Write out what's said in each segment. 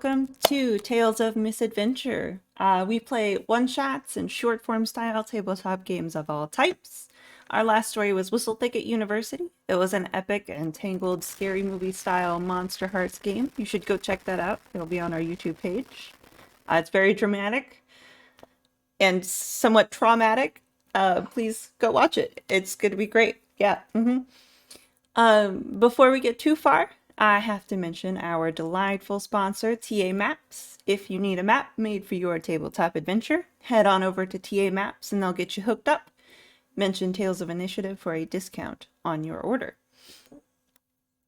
welcome to Tales of Misadventure. We play one-shots and short-form style tabletop games of all types. Our last story was Whistle Thicket University. It was an epic and tangled scary movie style Monster Hearts game. You should go check that out. It'll be on our YouTube page. It's very dramatic and somewhat traumatic. Please go watch it. It's going to be great. Yeah. Before we get too far, I have to mention our delightful sponsor, TA Maps. If you need a map made for your tabletop adventure, head on over to TA Maps and they'll get you hooked up. Mention Tales of Initiative for a discount on your order.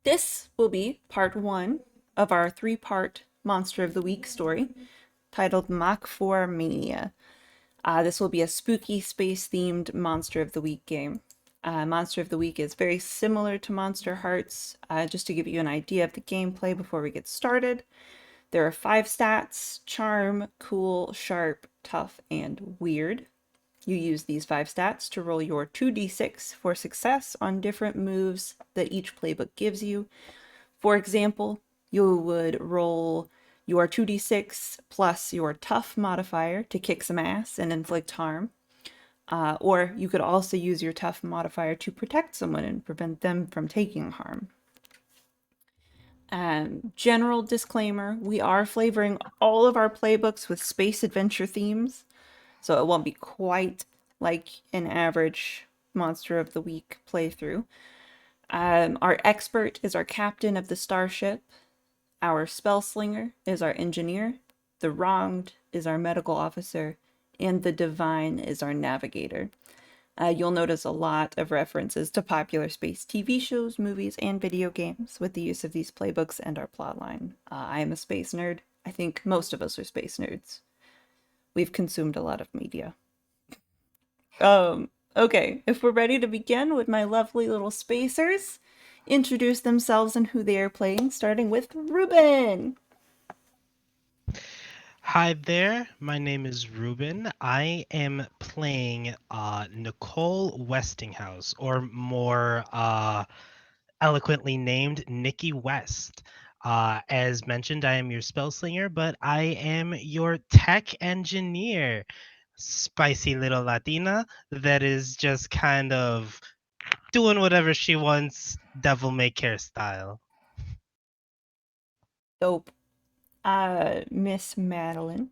This will be part 1 of our 3-part Monster of the Week story, titled Mach for Mania. This will be a spooky space-themed Monster of the Week game. Monster of the Week is very similar to Monster Hearts. Just to give you an idea of the gameplay before we get started, there are 5 stats: Charm, Cool, Sharp, Tough, and Weird. You use these 5 stats to roll your 2d6 for success on different moves that each playbook gives you. For example, you would roll your 2d6 plus your Tough modifier to kick some ass and inflict harm. Or you could also use your Tough modifier to protect someone and prevent them from taking harm. General disclaimer, we are flavoring all of our playbooks with space adventure themes, so it won't be quite like an average Monster of the Week playthrough. Our expert is our captain of the starship. Our spellslinger is our engineer. The wronged is our medical officer. And the divine is our navigator. You'll notice a lot of references to popular space TV shows, movies, and video games with the use of these playbooks and our plotline. I am a space nerd. I think most of us are space nerds. We've consumed a lot of media. Okay, if we're ready to begin, would my lovely little spacers introduce themselves and who they are playing, starting with Ruben. Hi there, my name is Ruben. I am playing Nicole Westinghouse, or more eloquently named Nikki West. As mentioned, I am your spellslinger, but I am your tech engineer. Spicy little Latina that is just kind of doing whatever she wants, devil may care style. Dope. Miss Madeline.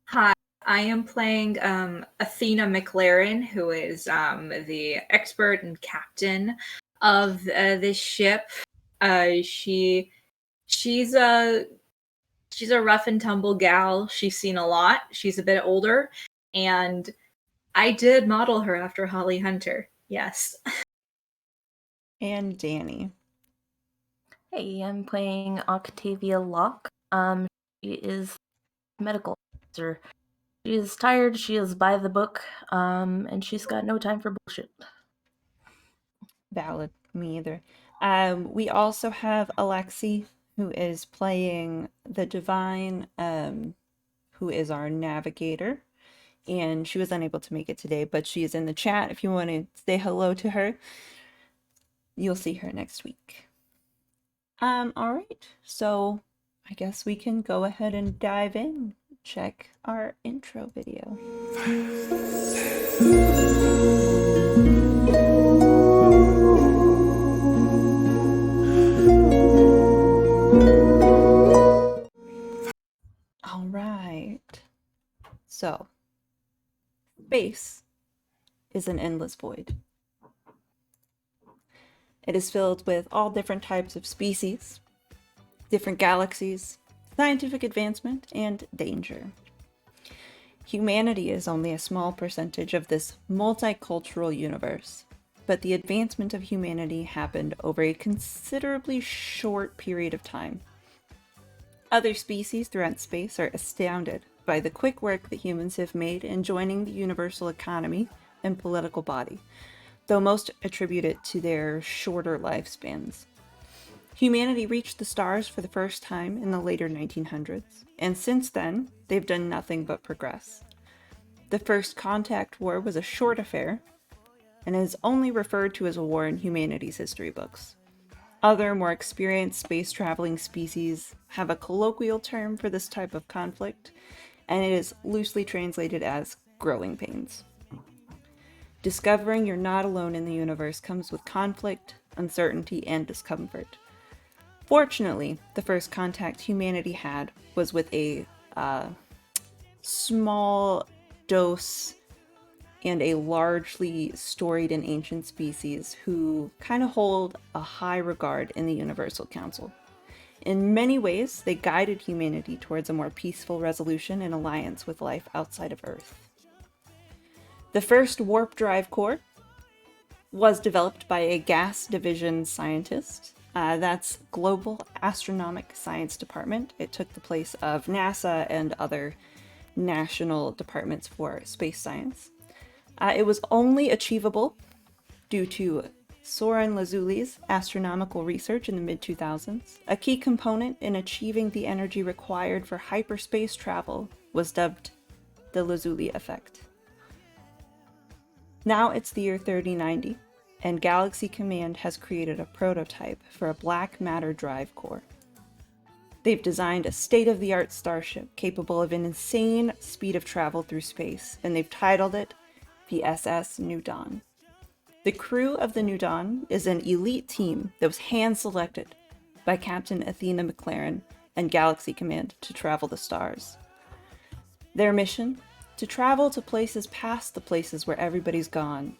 Hi, I am playing Athena Mclaren, who is the expert and captain of this ship. She's a rough and tumble gal. She's seen a lot. She's a bit older, and I did model her after Holly Hunter. Yes. And Danny. Hey, I'm playing Octavia Locke. She is medical officer. She is tired, she is by the book, and she's got no time for bullshit. Valid. Me either. We also have Alexi, who is playing the Divine, who is our navigator. And she was unable to make it today, but she is in the chat. If you want to say hello to her, you'll see her next week. All right. So I guess we can go ahead and dive in. Check our intro video. All right. So, space is an endless void. It is filled with all different types of species, different galaxies, scientific advancement, and danger. Humanity is only a small percentage of this multicultural universe, but the advancement of humanity happened over a considerably short period of time. Other species throughout space are astounded by the quick work that humans have made in joining the universal economy and political body, though most attribute it to their shorter lifespans. Humanity reached the stars for the first time in the later 1900s, and since then, they've done nothing but progress. The First Contact War was a short affair, and is only referred to as a war in humanity's history books. Other more experienced space traveling species have a colloquial term for this type of conflict, and it is loosely translated as growing pains. Discovering you're not alone in the universe comes with conflict, uncertainty, and discomfort. Fortunately, the first contact humanity had was with a small dose and a largely storied and ancient species who kind of hold a high regard in the Universal Council. In many ways, they guided humanity towards a more peaceful resolution and alliance with life outside of Earth. The first warp drive core was developed by a gas division scientist. That's Global Astronomic Science Department. It took the place of NASA and other national departments for space science. It was only achievable due to Soren Lazuli's astronomical research in the mid-2000s. A key component in achieving the energy required for hyperspace travel was dubbed the Lazuli effect. Now it's the year 3090, and Galaxy Command has created a prototype for a black matter drive core. They've designed a state-of-the-art starship capable of an insane speed of travel through space, and they've titled it the SS New Dawn. The crew of the New Dawn is an elite team that was hand-selected by Captain Athena Mclaren and Galaxy Command to travel the stars. Their mission? To travel to places past the places where everybody's gone.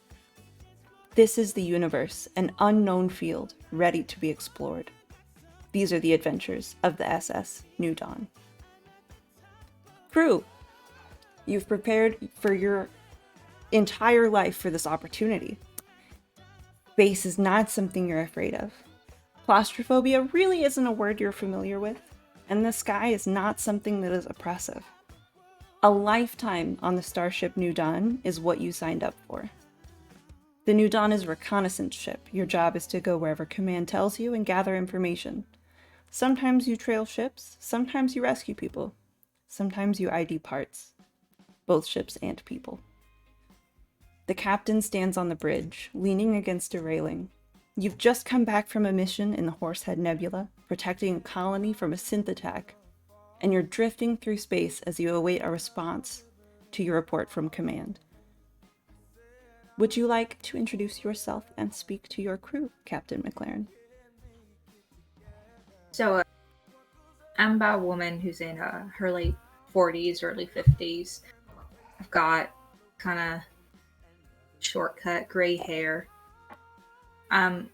This is the universe, an unknown field ready to be explored. These are the adventures of the SS New Dawn. Crew, you've prepared for your entire life for this opportunity. Space is not something you're afraid of. Claustrophobia really isn't a word you're familiar with, and the sky is not something that is oppressive. A lifetime on the starship New Dawn is what you signed up for. The New Dawn is a reconnaissance ship. Your job is to go wherever command tells you and gather information. Sometimes you trail ships, sometimes you rescue people, sometimes you ID parts, both ships and people. The captain stands on the bridge, leaning against a railing. You've just come back from a mission in the Horsehead Nebula, protecting a colony from a synth attack, and you're drifting through space as you await a response to your report from command. Would you like to introduce yourself and speak to your crew, Captain Mclaren? So, I'm about a woman who's in her late 40s, early 50s. I've got kind of shortcut gray hair. I'm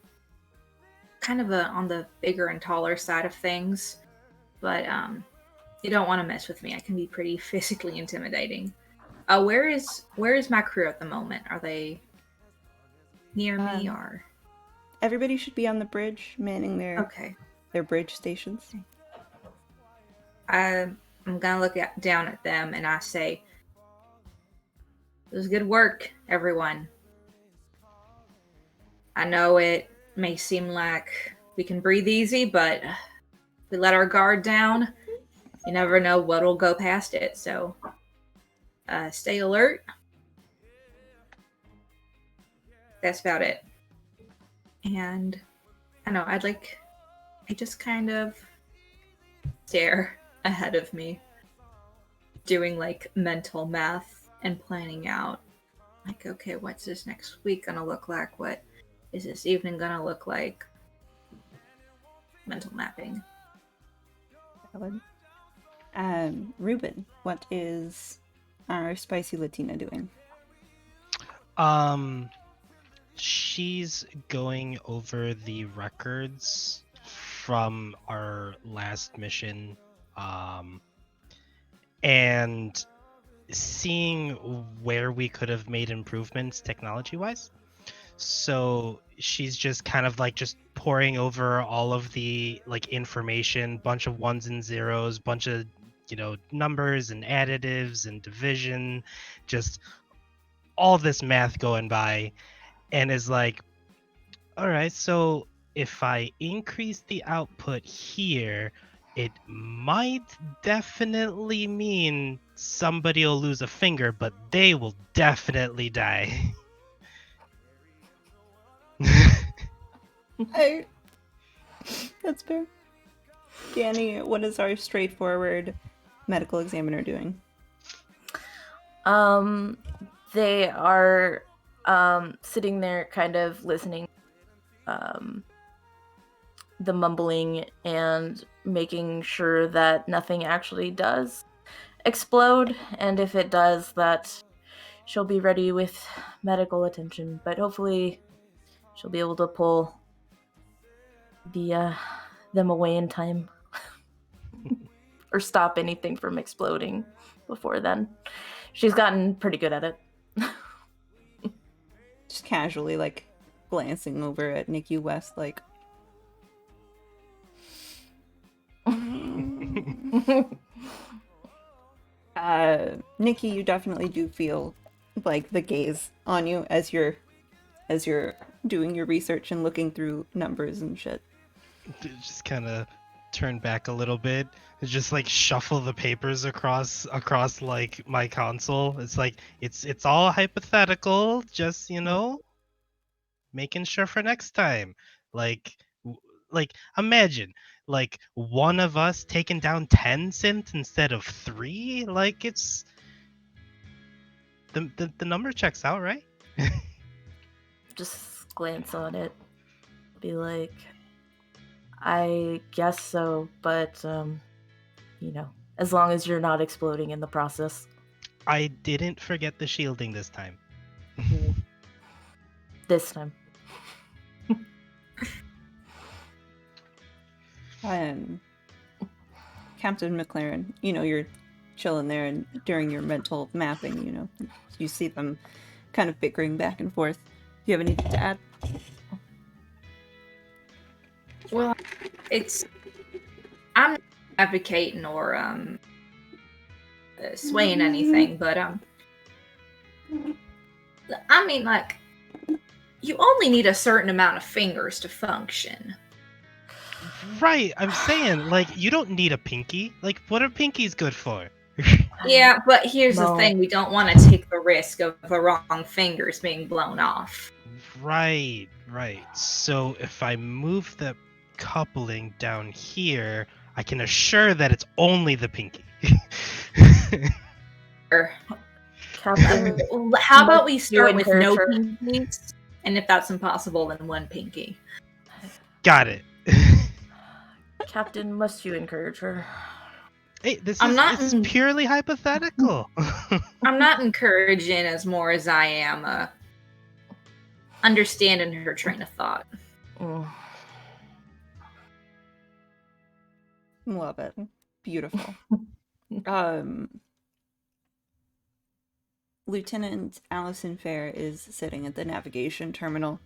kind of on the bigger and taller side of things, but you don't want to mess with me. I can be pretty physically intimidating. Where is my crew at the moment? Are they near me or? Everybody should be on the bridge, manning their bridge stations. I'm gonna look down at them and I say, "It was good work, everyone. I know it may seem like we can breathe easy, but if we let our guard down, you never know what'll go past it. So, stay alert." That's about it. And I know I just kind of stare ahead of me, doing like mental math and planning out. Like, okay, what's this next week gonna look like? What is this evening gonna look like? Mental mapping. Ruben, what is our spicy Latina doing? She's going over the records from our last mission, and seeing where we could have made improvements technology-wise. So she's just kind of like just pouring over all of the like information, bunch of ones and zeros, bunch of numbers and additives and division, just all this math going by, and is like, all right, so if I increase the output here, it might definitely mean somebody will lose a finger, but they will definitely die. That's fair. Danny, what is our straightforward medical examiner doing? They are sitting there kind of listening the mumbling and making sure that nothing actually does explode, and if it does, that she'll be ready with medical attention, but hopefully she'll be able to pull them away in time or stop anything from exploding before then. She's gotten pretty good at it. Just casually, like, glancing over at Nikki West, like... Nikki, you definitely do feel, like, the gaze on you as you're doing your research and looking through numbers and shit. Just kind of turn back a little bit and just like shuffle the papers across like my console. It's like it's all hypothetical, just making sure for next time. Like like imagine like one of us taking down 10 synths instead of 3. Like it's the number checks out, right? Just glance on it. Be like, I guess so, but, as long as you're not exploding in the process. I didn't forget the shielding this time. This time. Captain Mclaren, you're chilling there, and during your mental mapping, you see them kind of bickering back and forth. Do you have anything to add? Well, I'm not advocating or swaying anything, but I mean, like, you only need a certain amount of fingers to function. Right, I'm saying, like, you don't need a pinky. Like, what are pinkies good for? Yeah, but here's the thing: we don't want to take the risk of the wrong fingers being blown off. Right. So if I move the coupling down here, I can assure that it's only the pinky. Captain, How about we start with no her? pinkies? And if that's impossible, then one pinky. Got it. Captain, must you encourage her? Hey, It's purely hypothetical. I'm not encouraging as more as I am understanding her train of thought. Love it. Beautiful. Lieutenant Allison Fair is sitting at the navigation terminal,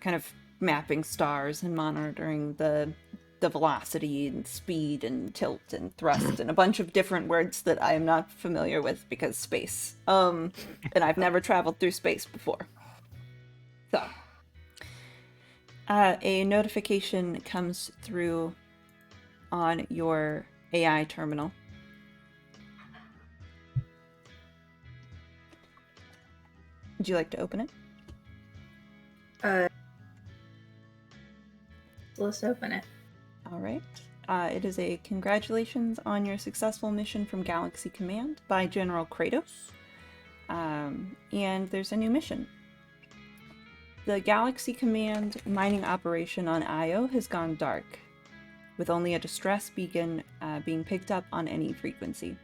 kind of mapping stars and monitoring the velocity and speed and tilt and thrust and a bunch of different words that I am not familiar with because space. And I've never traveled through space before. So, a notification comes through on your AI terminal. Would you like to open it? Let's open it. All right. It is a congratulations on your successful mission from Galaxy Command by General Kratos. And there's a new mission. The Galaxy Command mining operation on Io has gone dark, with only a distress beacon being picked up on any frequency.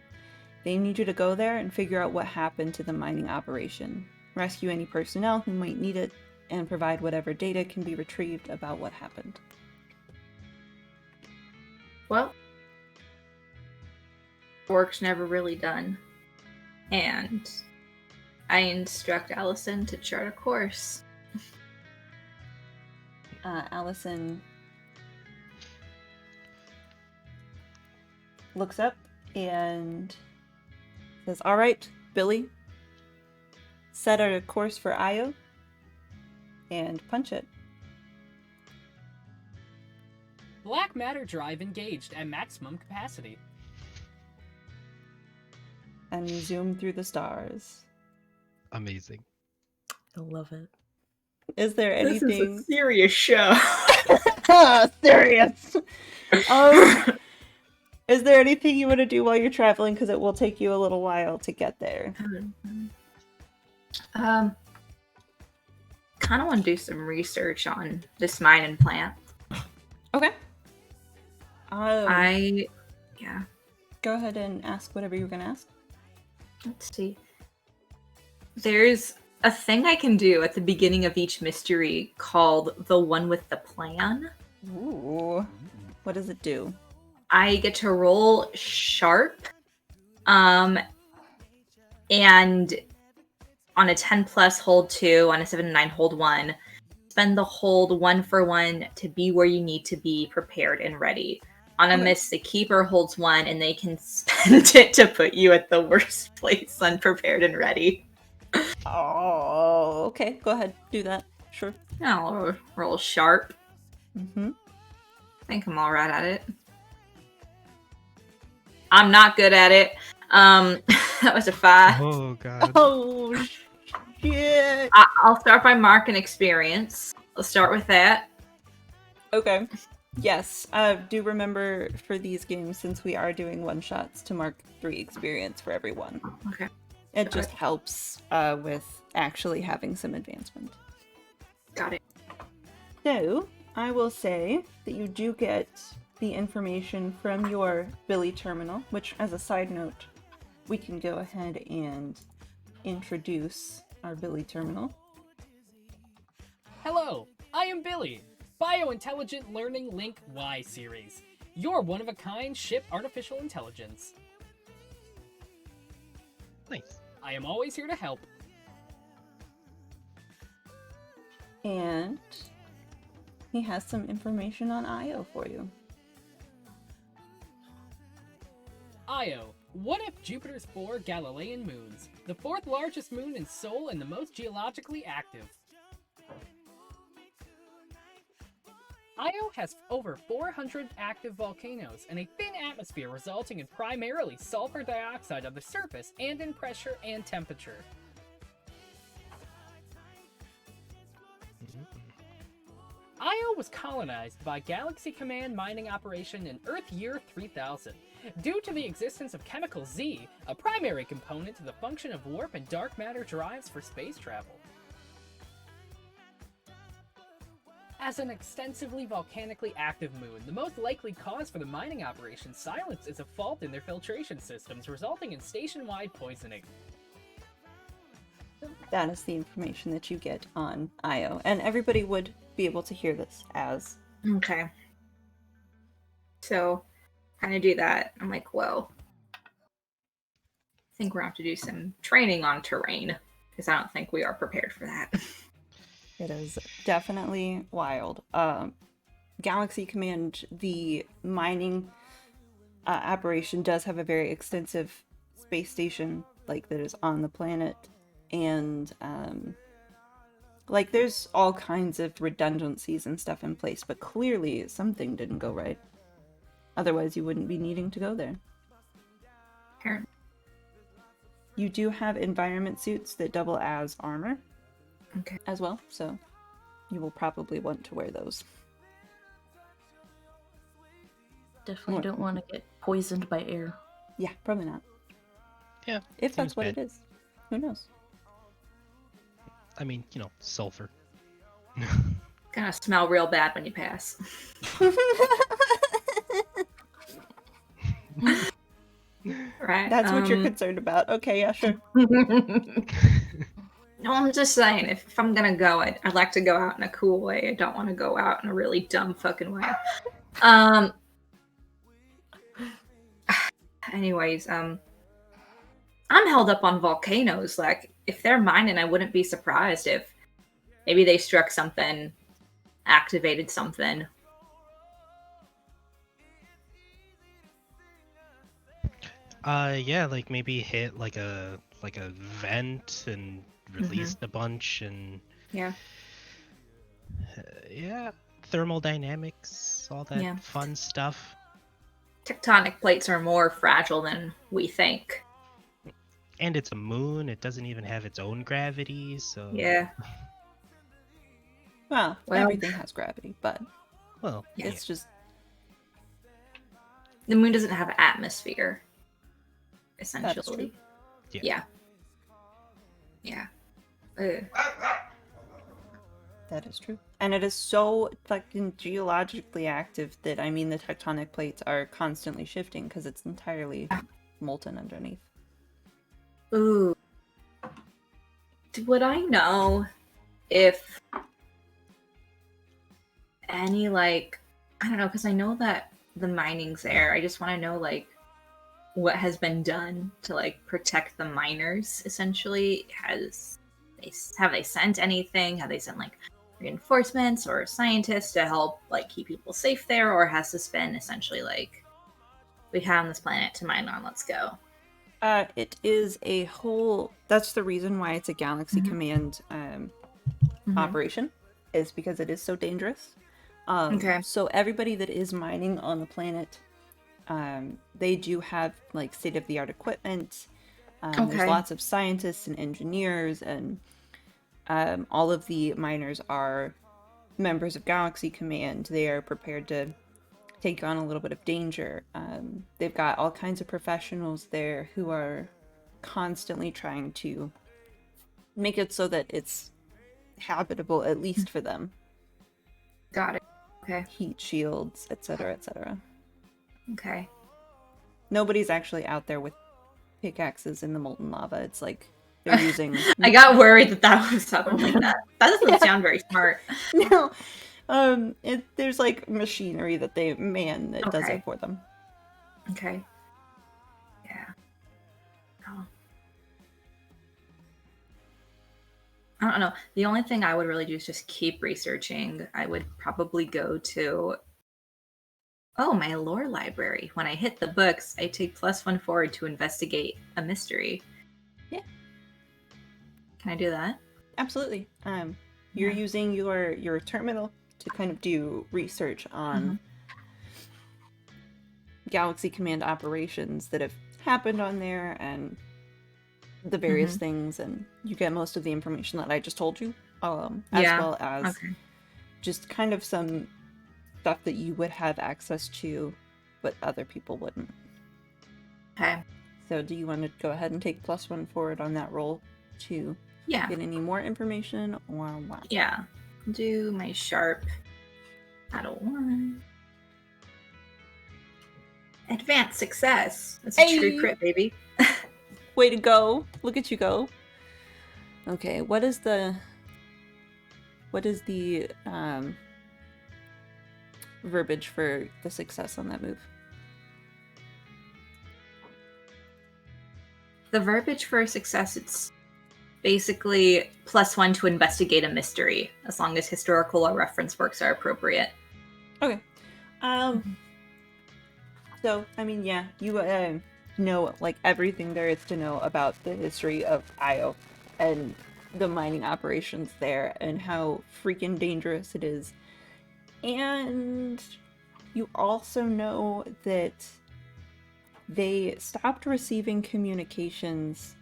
They need you to go there and figure out what happened to the mining operation, rescue any personnel who might need it, and provide whatever data can be retrieved about what happened. Well, work's never really done. And I instruct Allison to chart a course. Allison looks up and says, "All right, Billy, set a course for Io and punch it." Black matter drive engaged at maximum capacity. And you zoom through the stars. Amazing. I love it. Is there This is a anything serious show. serious? Is there anything you want to do while you're traveling? Because it will take you a little while to get there. Kind of want to do some research on this mining plant. Okay. Yeah. Go ahead and ask whatever you're gonna ask. Let's see. There's a thing I can do at the beginning of each mystery called the one with the plan. Ooh. What does it do? I get to roll sharp, and on a 10 plus hold 2, on a 7 and 9 hold 1. Spend the hold 1 for 1 to be where you need to be, prepared and ready. On a miss, the keeper holds 1, and they can spend it to put you at the worst place, unprepared and ready. Oh, okay. Go ahead. Do that. Sure. I'll roll sharp. Mm-hmm. I think I'm all right at it. I'm not good at it. That was a 5. Oh god. Oh, shit. I'll start by marking experience. Let's start with that. Okay. Yes. Do remember for these games, since we are doing one-shots, to mark 3 experience for everyone. Okay. It just helps with actually having some advancement. Got it. So, I will say that you do get the information from your Billy terminal, which, as a side note, we can go ahead and introduce our Billy terminal. Hello, I am Billy, Biointelligent Learning Link Y series. Your one-of-a-kind ship artificial intelligence. Nice. I am always here to help. And he has some information on Io for you. Io, one of Jupiter's 4 Galilean moons, the 4th largest moon in Sol and the most geologically active. Io has over 400 active volcanoes and a thin atmosphere resulting in primarily sulfur dioxide on the surface and in pressure and temperature. Io was colonized by Galaxy Command mining operation in Earth Year 3000, due to the existence of chemical Z, a primary component to the function of warp and dark matter drives for space travel. As an extensively volcanically active moon, the most likely cause for the mining operation silence is a fault in their filtration systems, resulting in station-wide poisoning. That is the information that you get on Io, and everybody would be able to hear this as. Okay. So, kind of do that. I'm like, well, I think we're going to have to do some training on terrain, because I don't think we are prepared for that. It is definitely wild. Galaxy Command, the mining operation, does have a very extensive space station, like, that is on the planet, and like, there's all kinds of redundancies and stuff in place, but clearly something didn't go right. Otherwise, you wouldn't be needing to go there. Apparently. You do have environment suits that double as armor. Okay. As well, so you will probably want to wear those. Definitely don't want to get poisoned by air. Yeah, probably not. Yeah. If that's seems what bad. it is. Who knows? I mean, sulfur. Gonna smell real bad when you pass. Right? That's what you're concerned about. Okay, yeah, sure. No, I'm just saying, if I'm gonna go, I'd like to go out in a cool way. I don't want to go out in a really dumb fucking way. Anyways, I'm held up on volcanoes. Like, if they're mining, I wouldn't be surprised if maybe they struck something, activated something. Yeah, like maybe hit like a vent and released a bunch, and Yeah. yeah, thermodynamics, all that Yeah. fun stuff. Tectonic plates are more fragile than we think. And it's a moon, it doesn't even have its own gravity, so Yeah. Well, Well- everything has gravity, but Well, Yeah. it's just The moon doesn't have atmosphere, That is essentially. true. Yeah. Yeah. Ugh. that is true. And it is so fucking geologically active that I mean the tectonic plates are constantly shifting because it's entirely molten underneath. Ooh. Would I know if any, like, I don't know, because I know that the mining's there. I just want to know, like, what has been done to, like, protect the miners, essentially. Have they sent anything? Have they sent, like, reinforcements or scientists to help, like, keep people safe there? Or has this been essentially, like, we have this planet to mine on, let's go? It is a whole. That's the reason why it's a Galaxy Mhm. Command operation, is because it is so dangerous. Okay. So everybody that is mining on the planet, they do have like state-of-the-art equipment. There's Okay. lots of scientists and engineers, and all of the miners are members of Galaxy Command. They are prepared to take on a little bit of danger. They've got all kinds of professionals there who are constantly trying to make it so that it's habitable, at least for them. Got it. Okay. Heat shields, etc., etc. Okay. Nobody's actually out there with pickaxes in the molten lava. It's like they're using I got worried that was something like that. That doesn't Yeah. sound very smart. no. There's like machinery that they man that does Okay. it for them. Okay. Yeah. Oh. I don't know. The only thing I would really do is just keep researching. I would probably go to my lore library. When I hit the books, I take +1 forward to investigate a mystery. Yeah. Can I do that? Absolutely. You're Yeah. using your terminal to kind of do research on Galaxy Command operations that have happened on there and the various things, and you get most of the information that I just told you, as Yeah. well as Okay. just kind of some stuff that you would have access to, but other people wouldn't. Okay. So do you want to go ahead and take +1 forward on that roll to Yeah. get any more information, or what? Yeah. Do my sharp at a 1. Advanced success. That's a Hey! true crit, baby. Way to go! Look at you go. Okay, what is the verbiage for the success on that move? The verbiage for success, it's basically +1 to investigate a mystery, as long as historical or reference works are appropriate. Okay. So, I mean, yeah, you know, like, everything there is to know about the history of Io and the mining operations there and how freaking dangerous it is. And you also know that they stopped receiving communications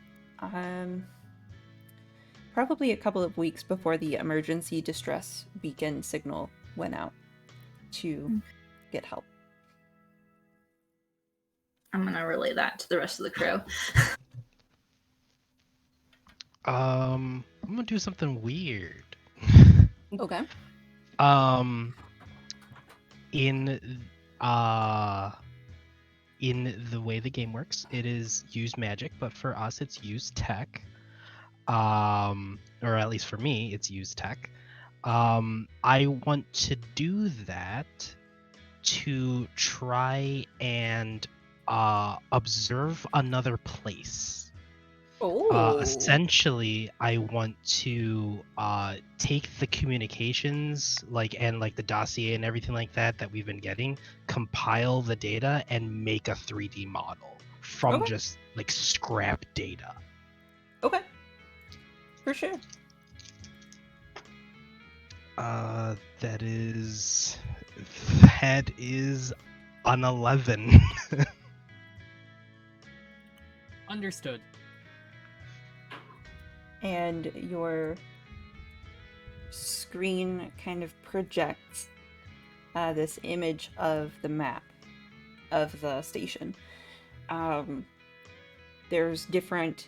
probably a couple of weeks before the emergency distress beacon signal went out to get help. I'm gonna relay that to the rest of the crew. I'm gonna do something weird. Okay. In the way the game works, it is use magic, but for us it's use tech. Or at least for me, it's use tech. I want to do that to try and observe another place. Oh. Essentially, I want to take the communications, and the dossier and everything like that we've been getting, compile the data, and make a 3D model from Okay. just scrap data. Okay. For sure. That is an 11. Understood. And your screen kind of projects this image of the map of the station. There's different,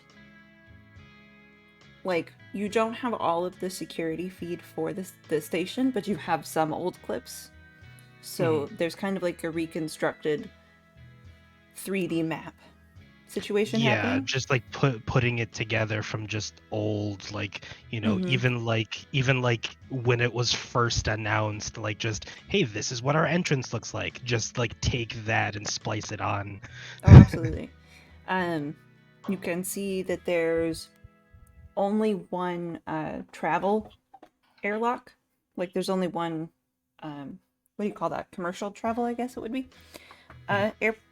like, you don't have all of the security feed for the station, but you have some old clips. So there's kind of like a reconstructed 3D map situation happening. Just like putting it together from just old, like, you know, even like when it was first announced, like, just, hey, this is what our entrance looks like, just like take that and splice it on. Oh, absolutely. You can see that there's only one travel airlock. Like, there's only one, what do you call that? Commercial travel, I guess it would be.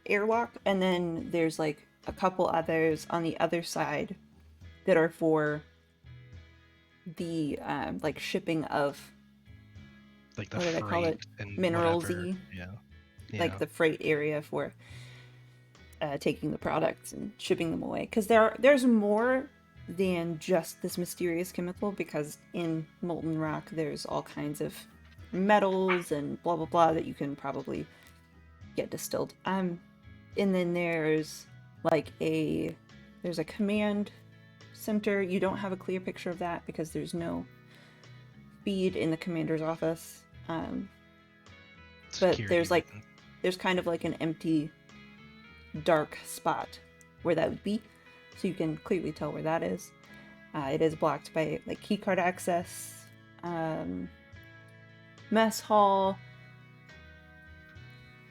Airlock, and then there's like a couple others on the other side that are for the like shipping of, Like the what do they call it? freight and Minerals-y. whatever. Like the freight area for taking the products and shipping them away. Because there's more than just this mysterious chemical, because in molten rock there's all kinds of metals and blah blah blah that you can probably get distilled. And then there's like there's a command center. You don't have a clear picture of that because there's no feed in the commander's office. But there's kind of like an empty, dark spot where that would be, so you can clearly tell where that is. It is blocked by like keycard access, mess hall,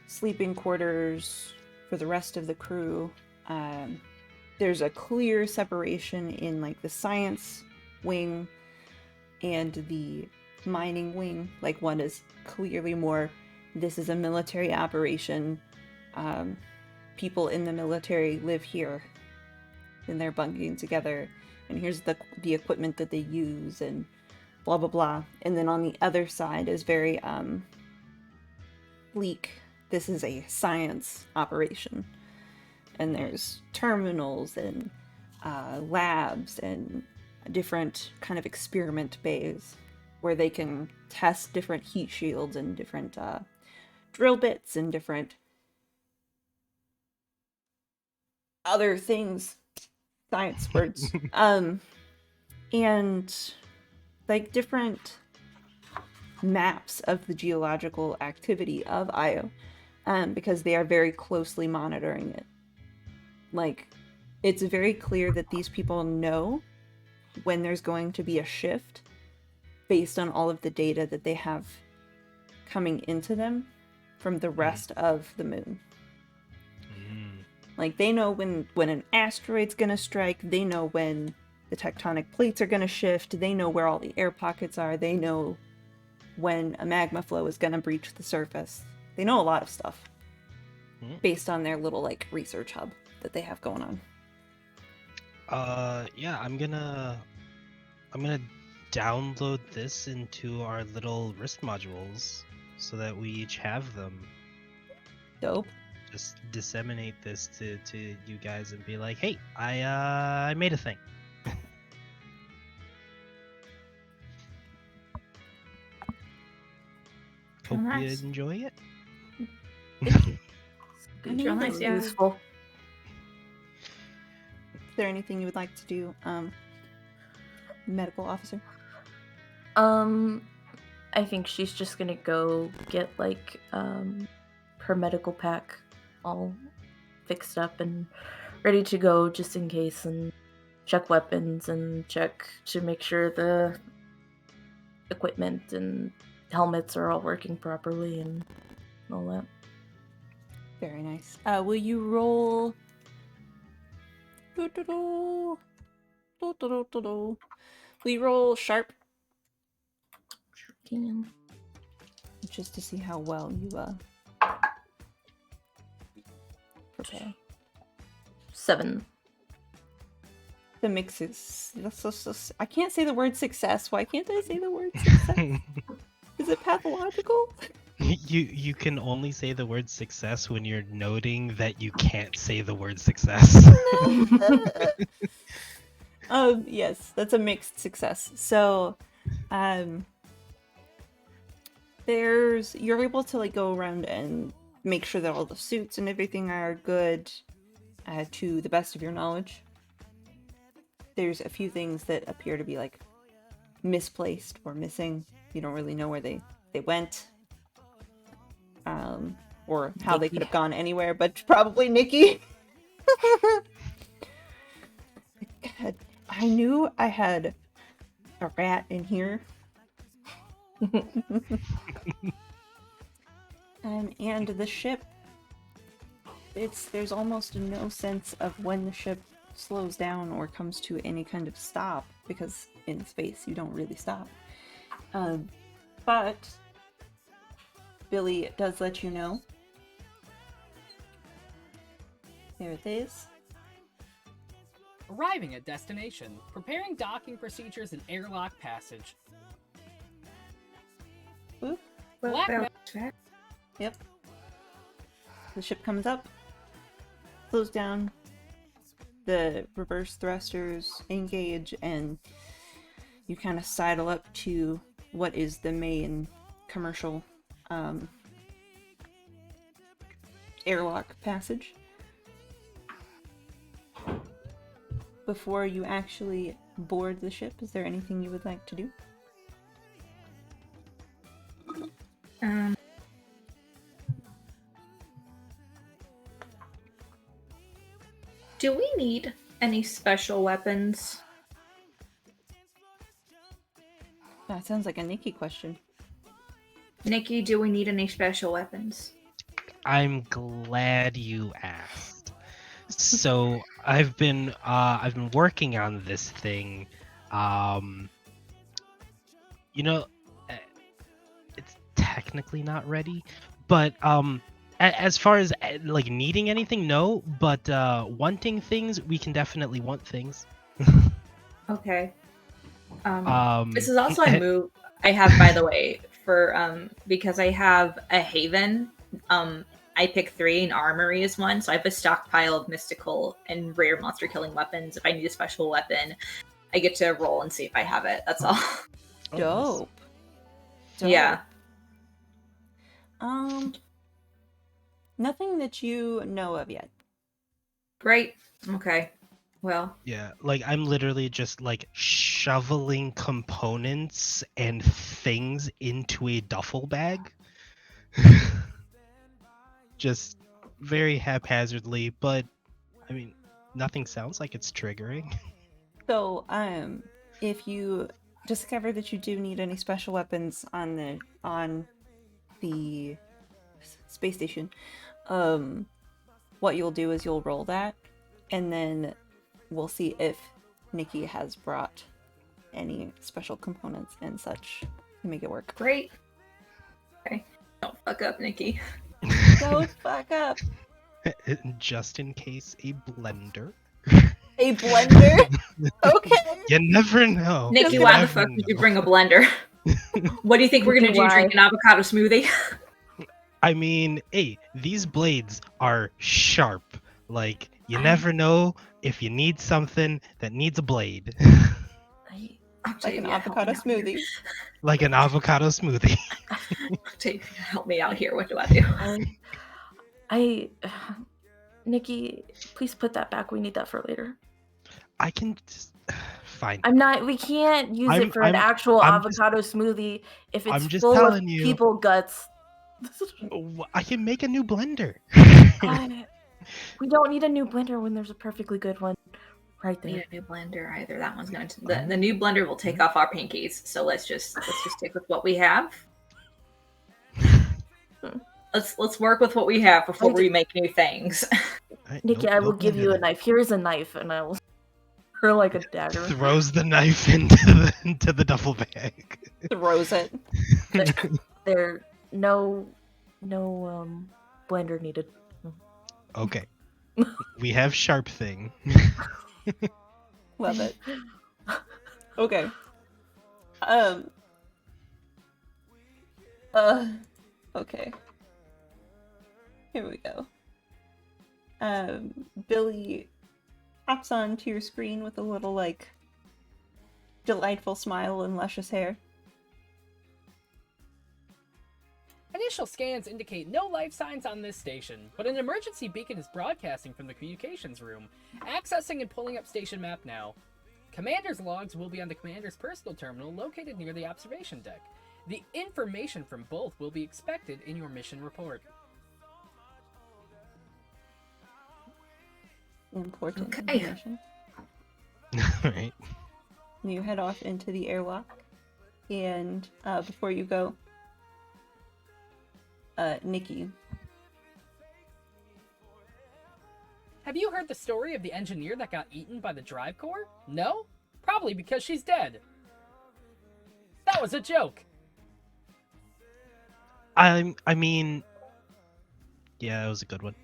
sleeping quarters for the rest of the crew. There's a clear separation in like the science wing and the mining wing. Like, one is clearly more, this is a military operation. People in the military live here and they're bunking together, and here's the equipment that they use and blah blah blah. And then on the other side is very bleak. This is a science operation, and there's terminals and labs and different kind of experiment bays where they can test different heat shields and different drill bits and different other things, science words, and like different maps of the geological activity of Io, because they are very closely monitoring it. Like, it's very clear that these people know when there's going to be a shift based on all of the data that they have coming into them from the rest of the moon. Like, they know when an asteroid's gonna strike, they know when the tectonic plates are gonna shift, they know where all the air pockets are, they know when a magma flow is gonna breach the surface. They know a lot of stuff based on their little, like, research hub that they have going on. Yeah, I'm gonna download this into our little wrist modules so that we each have them. Dope. Just disseminate this to you guys and be like, hey, I made a thing. Hope nice. you enjoy it. Real nice, yeah. Useful. Is there anything you would like to do, medical officer? I think she's just gonna go get like her medical pack all fixed up and ready to go just in case, and check weapons and check to make sure the equipment and helmets are all working properly and all that. Very nice. Will you roll? Will you roll sharp? Sure can. Just to see how well you prepare. 7. The mix is... I can't say the word success. Why can't I say the word success? Is it pathological? You can only say the word success when you're noting that you can't say the word success. Yes, that's a mixed success. So, You're able to like go around and make sure that all the suits and everything are good to the best of your knowledge. There's a few things that appear to be like misplaced or missing. You don't really know where they went. Or how they could have gone anywhere, but probably Nikki. God, I knew I had a rat in here. And the ship, there's almost no sense of when the ship slows down or comes to any kind of stop, because in space you don't really stop. But Billy does let you know. There it is. Arriving at destination. Preparing docking procedures and airlock passage. Oop. Black Well, Ma- Yep. The ship comes up, slows down, the reverse thrusters engage, and you kind of sidle up to what is the main commercial airlock passage. Before you actually board the ship, is there anything you would like to do? Do we need any special weapons? That sounds like a Nikki question. Nikki, do we need any special weapons? I'm glad you asked. So I've been working on this thing. You know, it's technically not ready, but as far as like needing anything, no. But wanting things, we can definitely want things. Okay. Um, This is also a move I have, by the way, for because I have a Haven. I pick 3 and Armory is 1, so I have a stockpile of mystical and rare monster killing weapons. If I need a special weapon, I get to roll and see if I have it. That's all. Oh, Dope. Yeah. Nothing that you know of yet. Great. Okay. Well, yeah, like I'm literally just like shoveling components and things into a duffel bag. Just very haphazardly, but I mean, nothing sounds like it's triggering. So, if you discover that you do need any special weapons on the space station, what you'll do is you'll roll that, and then we'll see if Nikki has brought any special components and such to make it work. great. Okay. Don't fuck up, Nikki. Don't fuck up. Just in case, a blender. A blender? Okay. You never know. Nikki, You why the never fuck did you know. bring a blender? What do you think we're gonna Nikki, do? why? Drink an avocado smoothie? I mean, hey, these blades are sharp. Like, you never know if you need something that needs a blade. Like an avocado smoothie. Like an avocado smoothie. Help me out here. What do I do? Nikki, please put that back. We need that for later. I can just... Fine. We can't use it for an I'm actual just- avocado smoothie if I'm it's just full of telling you. people guts. I can make a new blender. We don't need a new blender when there's a perfectly good one right Need there. a new blender either. That one's going to the new blender will take off our pinkies. So let's just stick with what we have. Let's work with what we have before we make new things. Nikki, I will give you a knife. Here is a knife, and I will her like a dagger. Throws the knife into the duffel bag. Throws it. There no blender needed. Okay. We have sharp thing. Love it. Okay. Okay. Here we go. Billy hops onto your screen with a little, like, delightful smile and luscious hair. Initial scans indicate no life signs on this station, but an emergency beacon is broadcasting from the communications room. Accessing and pulling up station map now. Commander's logs will be on the commander's personal terminal located near the observation deck. The information from both will be expected in your mission report. Important Okay. information. Right. You head off into the airlock, and before you go, Nikki. Have you heard the story of the engineer that got eaten by the drive core? No? Probably because she's dead. That was a joke. I mean, yeah, it was a good one.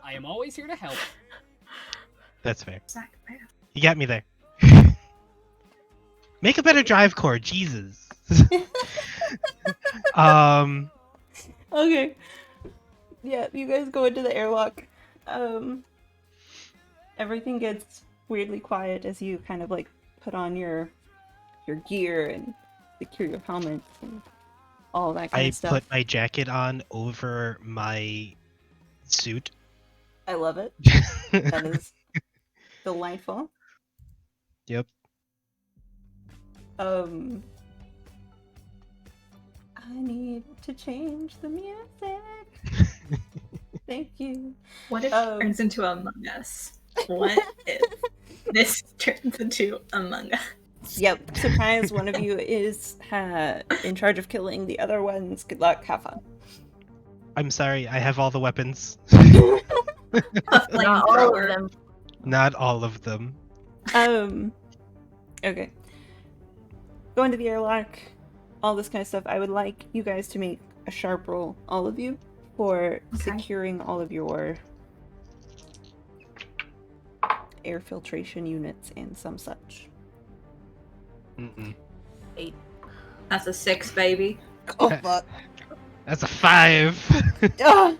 I am always here to help. That's fair. Zach, You got me there. Make a better drive core, Jesus. Okay. Yeah, you guys go into the airlock. Everything gets weirdly quiet as you kind of like put on your gear and secure your helmet and all that kind I of stuff. put my jacket on over my suit. I love it. That is delightful. Yep. I need to change the music. Thank you. what if it turns into Among Us? What if this turns into Among Us? Yep. Surprise! One of you is in charge of killing the other ones. Good luck. Have fun. I'm sorry, I have all the weapons. A Not all flamethrower. of them. Not all of them. Okay. Go into the airlock. All this kind of stuff. I would like you guys to make a sharp roll, all of you, for Okay. securing all of your air filtration units and some such. Mm-mm. 8. That's a 6, baby. Oh fuck! That's a 5. Ah!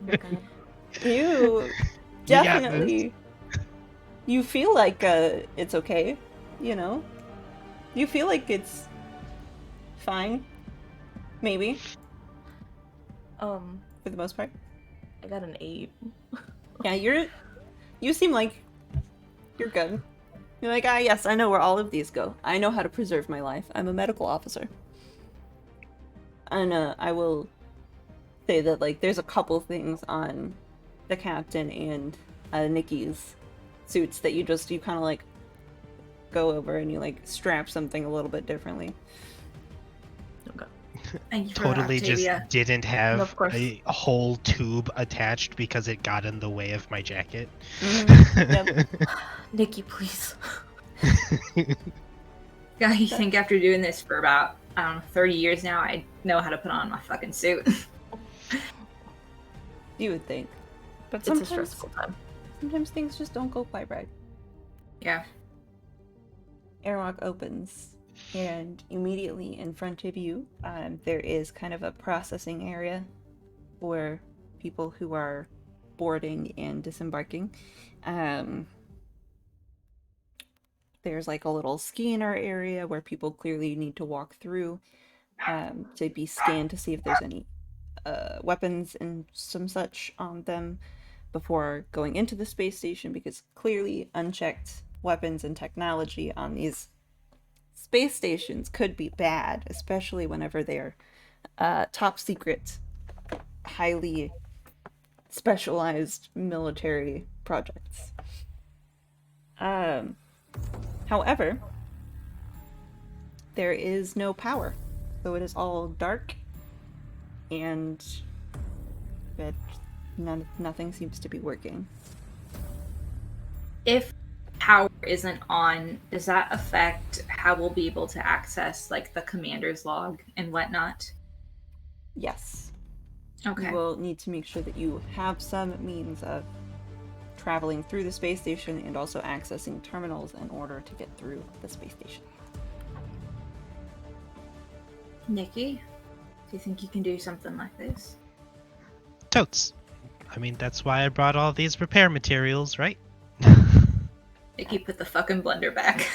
Okay. You got definitely. You feel like it's okay, you know. You feel like it's fine, maybe for the most part. I got an 8. Yeah, you seem like you're good. You're like, yes, I know where all of these go. I know how to preserve my life. I'm a medical officer. And I will say that, like, there's a couple things on the captain and Nikki's suits that you kind of, like, go over and you, like, strap something a little bit differently. Okay. Thank you for Totally that, just Octavia. didn't have Of course. a whole tube attached because it got in the way of my jacket. Yep. Nikki, please. God, you think after doing this for about, I don't know, 30 years now, I know how to put on my fucking suit. You would think. But It's a stressful time. sometimes things just don't go quite right. Yeah. Airlock opens, and immediately in front of you, there is kind of a processing area for people who are boarding and disembarking. There's like a little scanner area where people clearly need to walk through to be scanned to see if there's any weapons and some such on them before going into the space station, because clearly unchecked weapons and technology on these space stations could be bad, especially whenever they're top secret, highly specialized military projects. However, there is no power, so it is all dark, and nothing seems to be working. If power isn't on, does that affect how we'll be able to access, like, the commander's log and whatnot? Yes. Okay. You will need to make sure that you have some means of traveling through the space station and also accessing terminals in order to get through the space station. Nikki, do you think you can do something like this? Totes. I mean, that's why I brought all these repair materials, right? Nikki, put the fucking blender back.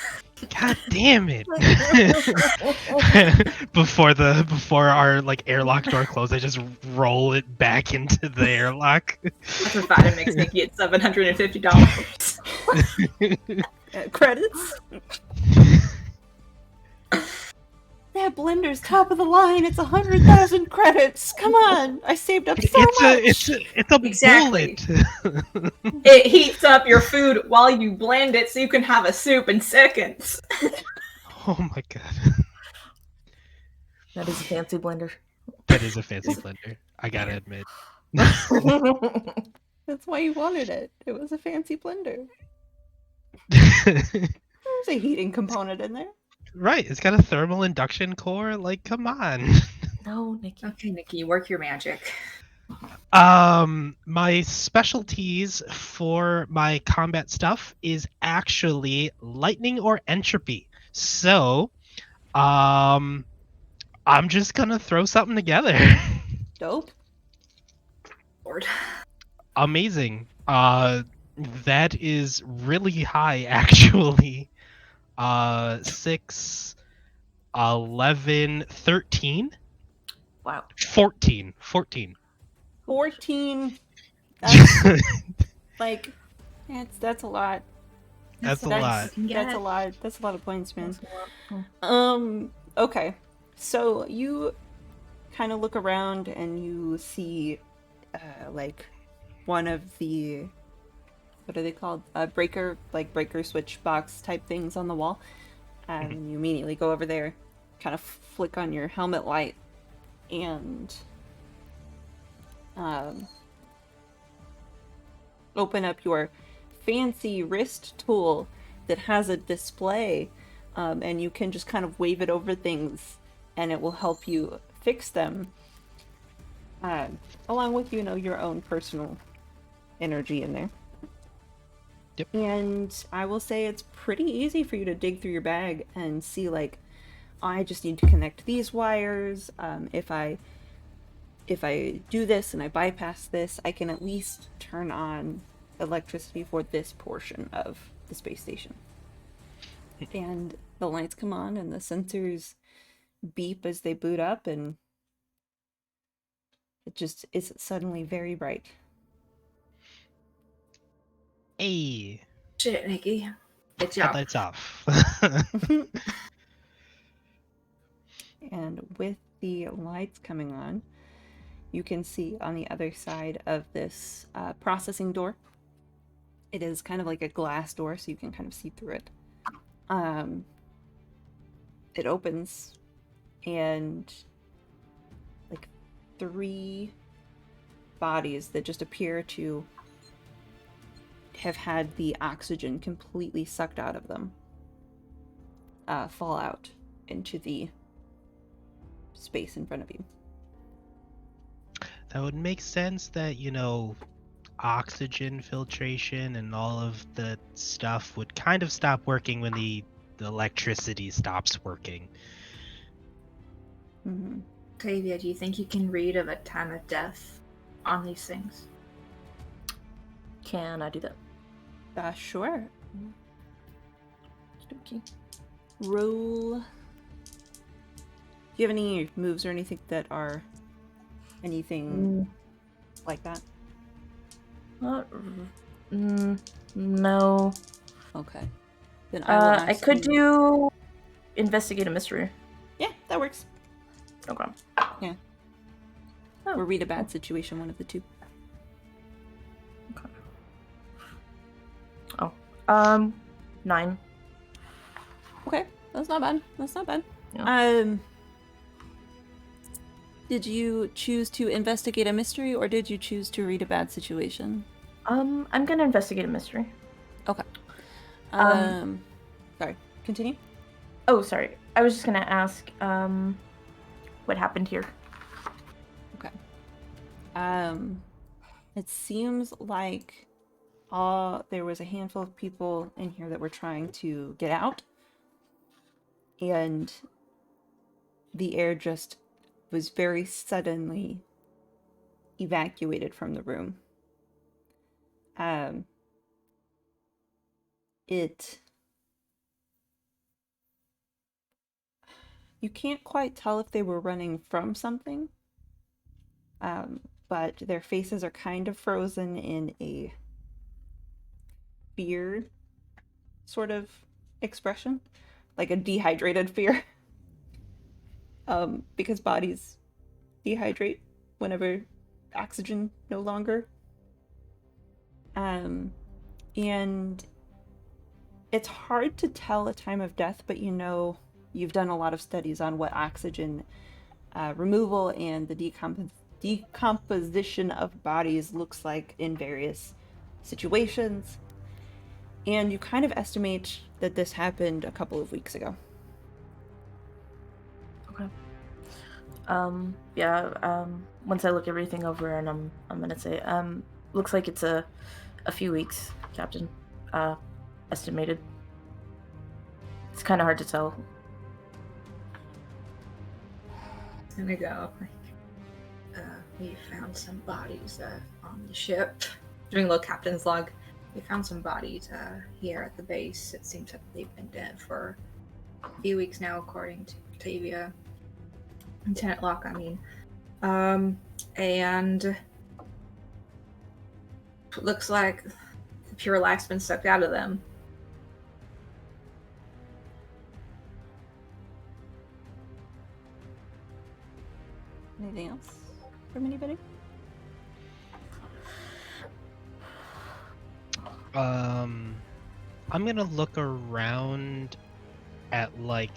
God damn it! before our like airlock door closed, I just roll it back into the airlock. That's what Vita makes Nikki at $750. Credits? That blender's top of the line. It's 100,000 credits. Come on, I saved up so much. It's a Exactly. bullet. It heats up your food while you blend it so you can have a soup in seconds. Oh my god, That is a fancy blender. that is a fancy blender. I gotta admit. That's why you wanted it. It was a fancy blender. There's a heating component in there. Right, it's got a thermal induction core. Like, come on. No, Nikki. Okay, Nikki, work your magic. My specialties for my combat stuff is actually lightning or entropy. So, I'm just gonna throw something together. Dope. Lord. Amazing. That is really high, actually. 6, 11, 13, Wow. 14. 14. That's like, that's a lot. That's a lot. That's a lot. That's a lot of points, man. That's a lot. Okay. So you kind of look around and you see, like, one of the, what are they called? Breaker switch box type things on the wall. And you immediately go over there, kind of flick on your helmet light, and open up your fancy wrist tool that has a display, and you can just kind of wave it over things and it will help you fix them, along with, you know, your own personal energy in there. Yep. And I will say it's pretty easy for you to dig through your bag and see, like, I just need to connect these wires. If I do this and I bypass this, I can at least turn on electricity for this portion of the space station. And the lights come on and the sensors beep as they boot up, and it just is suddenly very bright. Hey, Shit, Nikki. Good job. headlights off. And with the lights coming on, you can see on the other side of this processing door, it is kind of like a glass door, so you can kind of see through it. It opens, and like 3 bodies that just appear to have had the oxygen completely sucked out of them fall out into the space in front of you. That would make sense that, you know, oxygen filtration and all of the stuff would kind of stop working when the electricity stops working. Mm-hmm. Octavia, do you think you can read of a time of death on these things? Can I do that? Sure. Okay. Roll. Do you have any moves or anything that are anything like that? No. Okay. Then I will I could do investigate a mystery. Yeah, that works. Okay. Yeah. Oh. Or read a bad situation, one of the two. Okay. Oh. 9. Okay, that's not bad. That's not bad. Yeah. Did you choose to investigate a mystery, or did you choose to read a bad situation? I'm gonna investigate a mystery. Okay. Sorry. Continue. Oh, sorry. I was just gonna ask, what happened here? Okay. It seems like there was a handful of people in here that were trying to get out, and the air just was very suddenly evacuated from the room. You can't quite tell if they were running from something, but their faces are kind of frozen in a fear sort of expression, like a dehydrated fear. Because bodies dehydrate whenever oxygen no longer. And it's hard to tell a time of death, but you've done a lot of studies on what oxygen removal and the decomposition of bodies looks like in various situations. And you kind of estimate that this happened a couple of weeks ago. Okay. Once I look everything over, and I'm gonna say, looks like it's a few weeks, Captain. Estimated. It's kind of hard to tell. I'm gonna go. We found some bodies on the ship. Doing a little captain's log. We found some bodies here at the base. It seems like they've been dead for a few weeks now, according to Octavia. Lieutenant Locke, I mean. And it looks like the pure life's been sucked out of them. Anything else from anybody? I'm gonna look around at like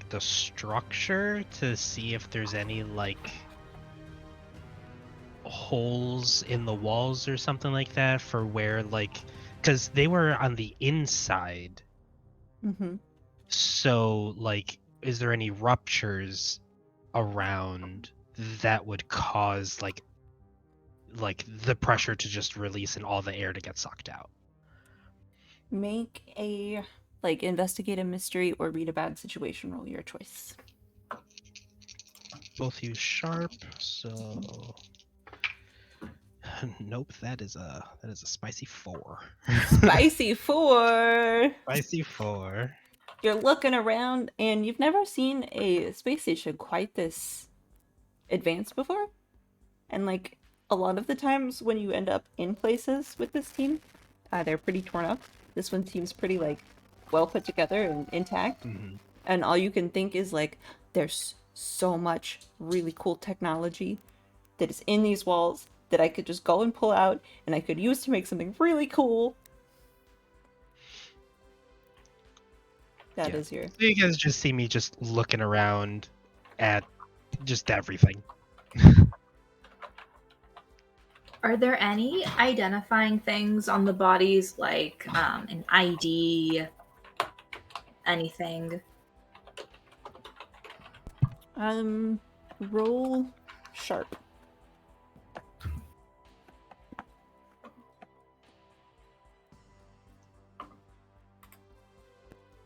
the structure to see if there's any like holes in the walls or something like that for where because they were on the inside. Mm-hmm. So like, is there any ruptures around that would cause like the pressure to just release and all the air to get sucked out? Make a investigate a mystery or read a bad situation roll, your choice. Both use sharp, so nope, that is a spicy 4. Spicy 4. Spicy 4. You're looking around and you've never seen a space station quite this advanced before. And like a lot of the times when you end up in places with this team, they're pretty torn up. This one seems pretty like well put together and intact. Mm-hmm. And all you can think is like, there's so much really cool technology that is in these walls that I could just go and pull out and I could use to make something really cool. That is your... So you guys just see me just looking around at just everything. Are there any identifying things on the bodies, like an ID, anything? Roll sharp.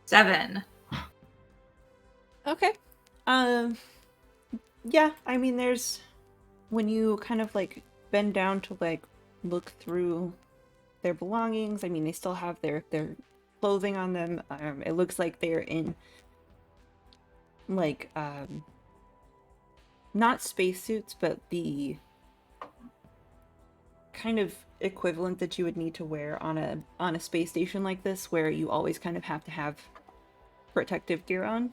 Seven. Okay. Yeah, I mean, there's... When you kind of, like, bend down to, like, look through their belongings, I mean, they still have their clothing on them. It looks like they're in, like, not spacesuits, but the kind of equivalent that you would need to wear on a space station like this, where you always kind of have to have protective gear on,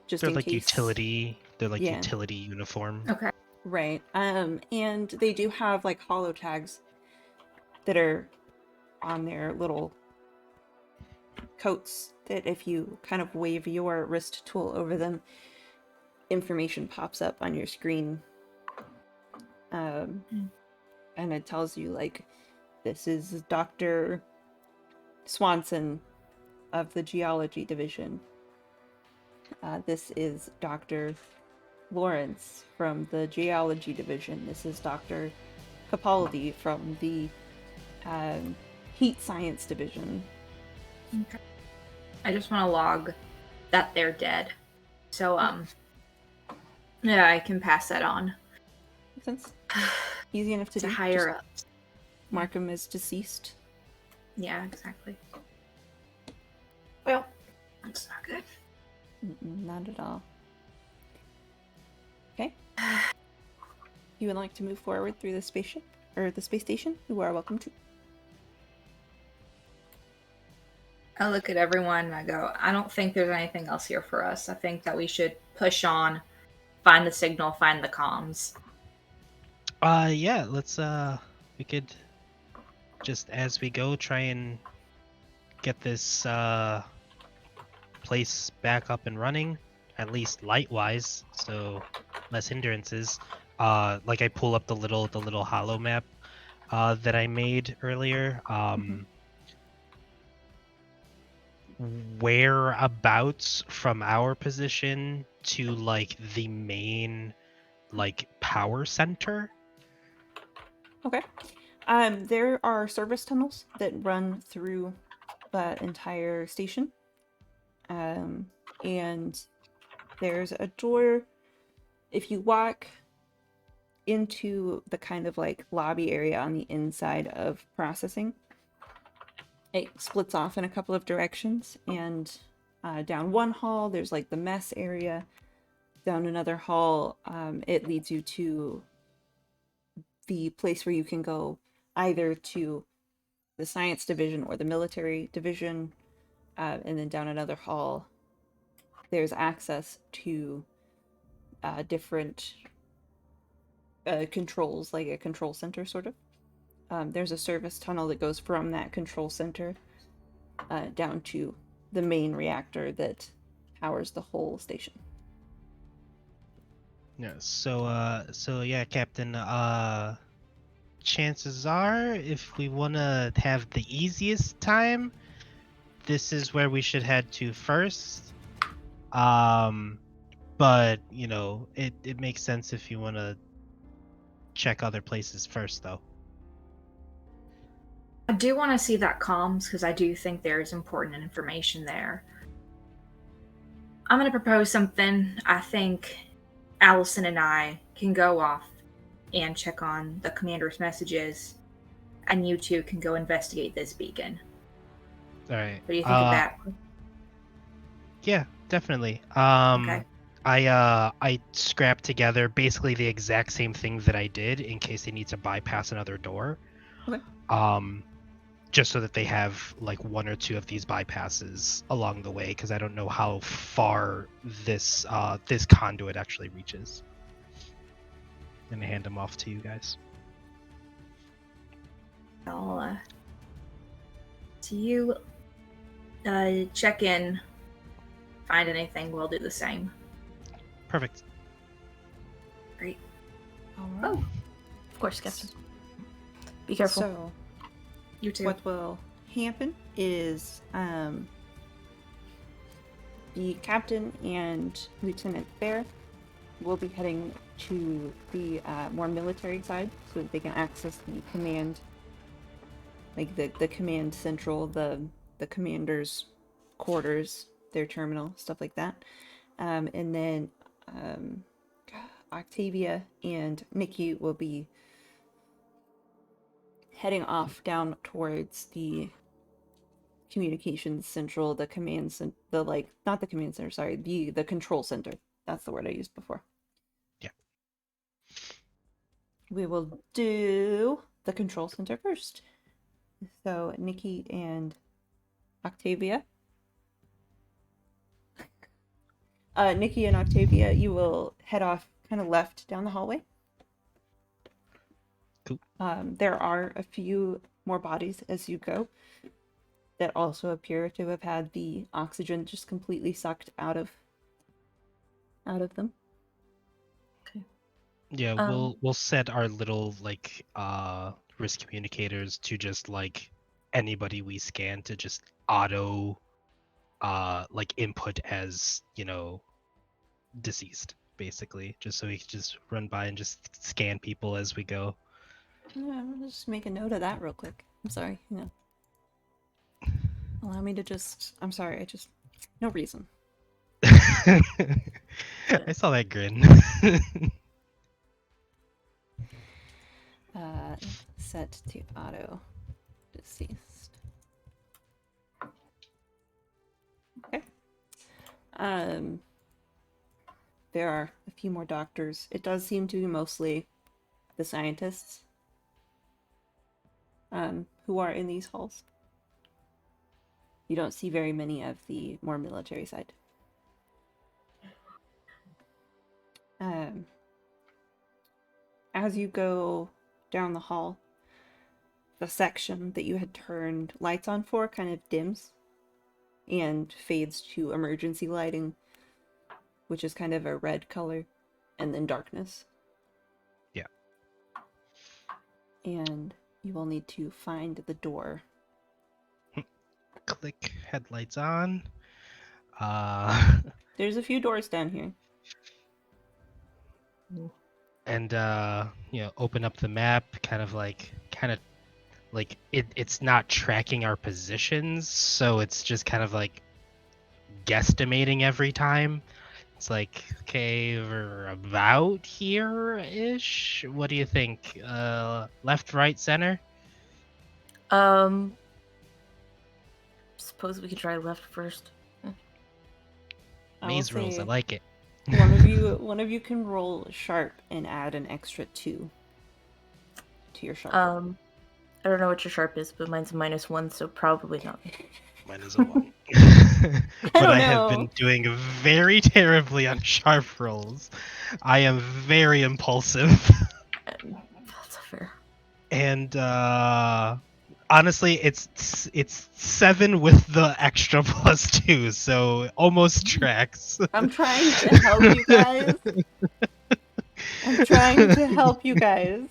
just They're in like case. utility. They're like Yeah. utility uniform. Okay. Right. And they do have like holo tags that are on their little coats that if you kind of wave your wrist tool over them, information pops up on your screen. And it tells you like, this is Dr. Swanson of the Geology Division. This is Dr. Lawrence from the Geology Division. This is Dr. Capaldi from the Heat Science Division. Okay. I just want to log that they're dead. So, yeah, I can pass that on. Makes sense. Easy enough to To do. higher Just ups. mark him as deceased. Yeah, exactly. Not at all. Okay. You would like to move forward through the spaceship or the space station? You are welcome to. I look at everyone and I go, I don't think there's anything else here for us. I think that we should push on, find the signal, find the comms. Yeah, let's we could just as we go try and get this place back up and running, at least light-wise, so less hindrances. Like I pull up the little hollow map that I made earlier. Whereabouts from our position to like the main like power center? Okay. There are service tunnels that run through the entire station. And there's a door. If you walk into the kind of like lobby area on the inside of processing, it splits off in a couple of directions. And down one hall, there's like the mess area. Down another hall, it leads you to the place where you can go either to the science division or the military division. And then down another hall, there's access to different controls, like a control center, sort of. There's a service tunnel that goes from that control center down to the main reactor that powers the whole station. Yeah, so yeah, Captain, chances are if we want to have the easiest time, this is where we should head to first. But you know, it makes sense if you want to check other places first, though. I do want to see that comms because I do think there's important information there. I'm going to propose something. I think Allison and I can go off and check on the commander's messages, and you two can go investigate this beacon. All right. What do you think of that? Yeah, definitely. Okay. I scrapped together basically the exact same thing that I did in case they need to bypass another door. Okay. Just so that they have like one or two of these bypasses along the way, because I don't know how far this this conduit actually reaches. I'm gonna hand them off to you guys. I'll to you check in, find anything, we'll do the same. Perfect. Great. All right. Oh, of course, Captain. Be careful. So, You too. what will happen is the captain and Lieutenant Bear will be heading to the more military side so that they can access the command, like the command central, the commander's quarters, their terminal, stuff like that. And then Octavia and Nikki will be heading off down towards the communications central, the command center, the like, not the command center, sorry, the control center. That's the word I used before. Yeah. We will do the control center first. So Nikki and Octavia. Nikki and Octavia, you will head off kind of left down the hallway. Cool. There are a few more bodies as you go that also appear to have had the oxygen just completely sucked out of them. Okay. Yeah, we'll set our little like risk communicators to just like anybody we scan to just auto like input as, you know, deceased, basically, just so we can just run by and just scan people as we go. I'll just make a note of that real quick. I'm sorry, allow me to just, I'm sorry, no reason. I saw that grin. Set to auto deceased. Okay. There are a few more doctors. It does seem to be mostly the scientists who are in these halls. You don't see very many of the more military side. As you go down the hall, the section that you had turned lights on for kind of dims and fades to emergency lighting, which is kind of a red color, and then darkness. Yeah. And you will need to find the door. Click headlights on. There's a few doors down here. And open up the map, kind of like it's not tracking our positions, so it's just kind of like guesstimating every time. It's like, okay, we're about here-ish. What do you think? Left, right, center? Suppose we could try left first. Maze rules, I like it. One of you can roll sharp and add an extra 2 to your sharp. I don't know what your sharp is, but mine's -1, so probably not. Mine is a 1. But I have been doing very terribly on sharp rolls. I am very impulsive. That's fair. And honestly, it's 7 with the extra +2, so almost tracks. I'm trying to help you guys.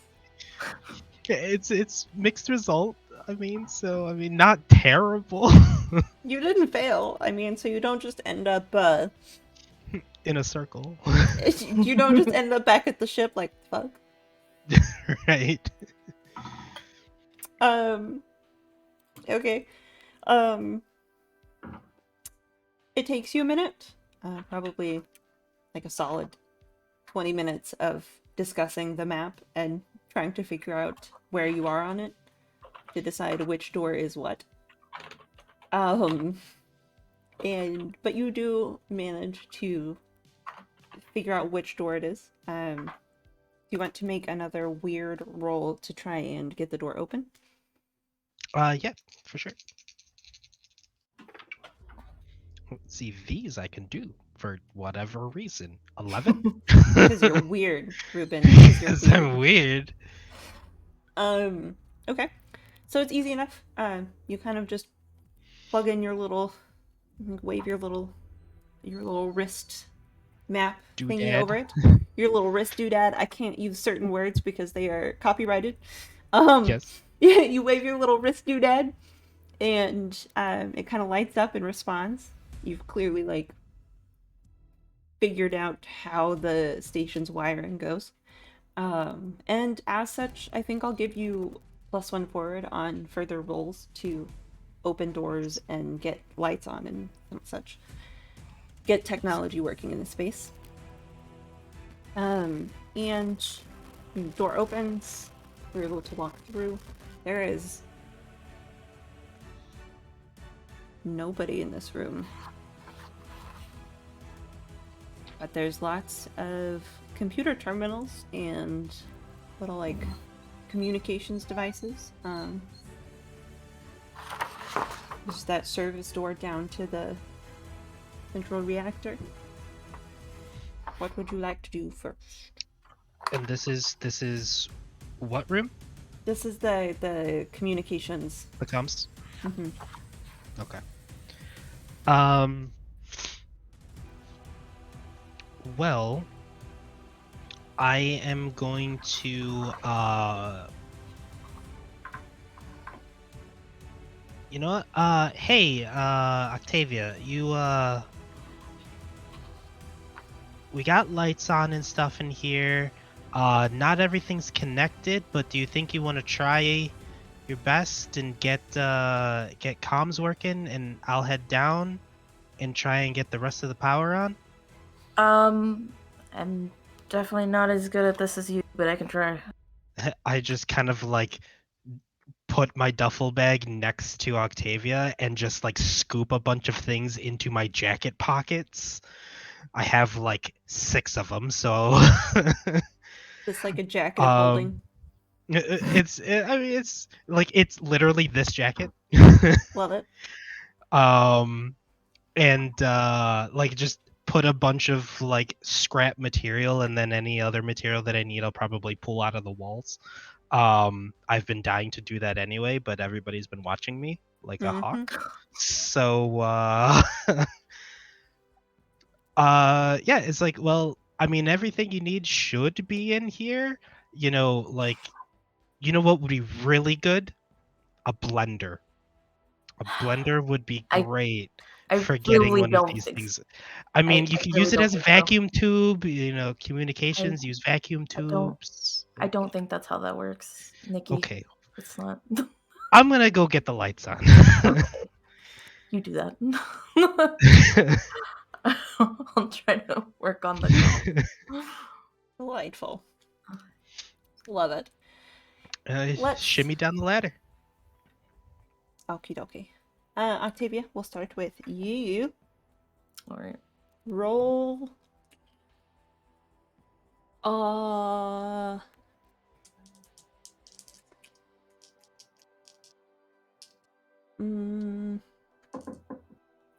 It's mixed result. Not terrible. You didn't fail. So you don't just end up in a circle. You don't just end up back at the ship like fuck. Right. Okay. It takes you a minute, probably like a solid 20 minutes of discussing the map and trying to figure out where you are on it to decide which door is what. But you do manage to figure out which door it is. Do you want to make another weird roll to try and get the door open? Yeah, for sure. Let's see, these I can do for whatever reason. 11? Because you're weird, Ruben. Because I'm weird. Okay. So it's easy enough. You kind of just plug in your little, wave your little wrist map thingy over it. Your little wrist doodad. I can't use certain words because they are copyrighted. Yes. Yeah, you wave your little wrist doodad, and it kind of lights up and responds. You've clearly figured out how the station's wiring goes. And as such, I think I'll give you +1 forward on further rolls to open doors and get lights on and such. Get technology working in the space. And the door opens. We're able to walk through. There is nobody in this room. But there's lots of computer terminals and little communications devices. There's that service door down to the central reactor. What would you like to do first? And this is what room? This is the communications. The comms? Mm-hmm. Okay. Well, I am going to you know what? Hey, Octavia, we got lights on and stuff in here. Not everything's connected, but do you think you want to try your best and get comms working, and I'll head down and try and get the rest of the power on? I'm definitely not as good at this as you, but I can try. I just kind of put my duffel bag next to Octavia and just like scoop a bunch of things into my jacket pockets. I have like 6 of them, so Just like a jacket of holding. I mean, it's like it's literally this jacket. Love it. And like just put a bunch of like scrap material and then any other material that I need I'll probably pull out of the walls. I've been dying to do that anyway, but everybody's been watching me like a hawk. So yeah, it's like, well, I mean, everything you need should be in here. Like, what would be really good? A blender. A blender would be I- great I for getting really one of don't these think things. I mean, you I can really use it don't as a think so. vacuum tube, communications, use vacuum I don't- tubes. I don't think that's how that works, Nikki. Okay. It's not. I'm gonna go get the lights on. You do that. I'll try to work on the comp. Delightful. Love it. Let's- Shimmy down the ladder. Okie dokie. Octavia, we'll start with you. All right. Roll.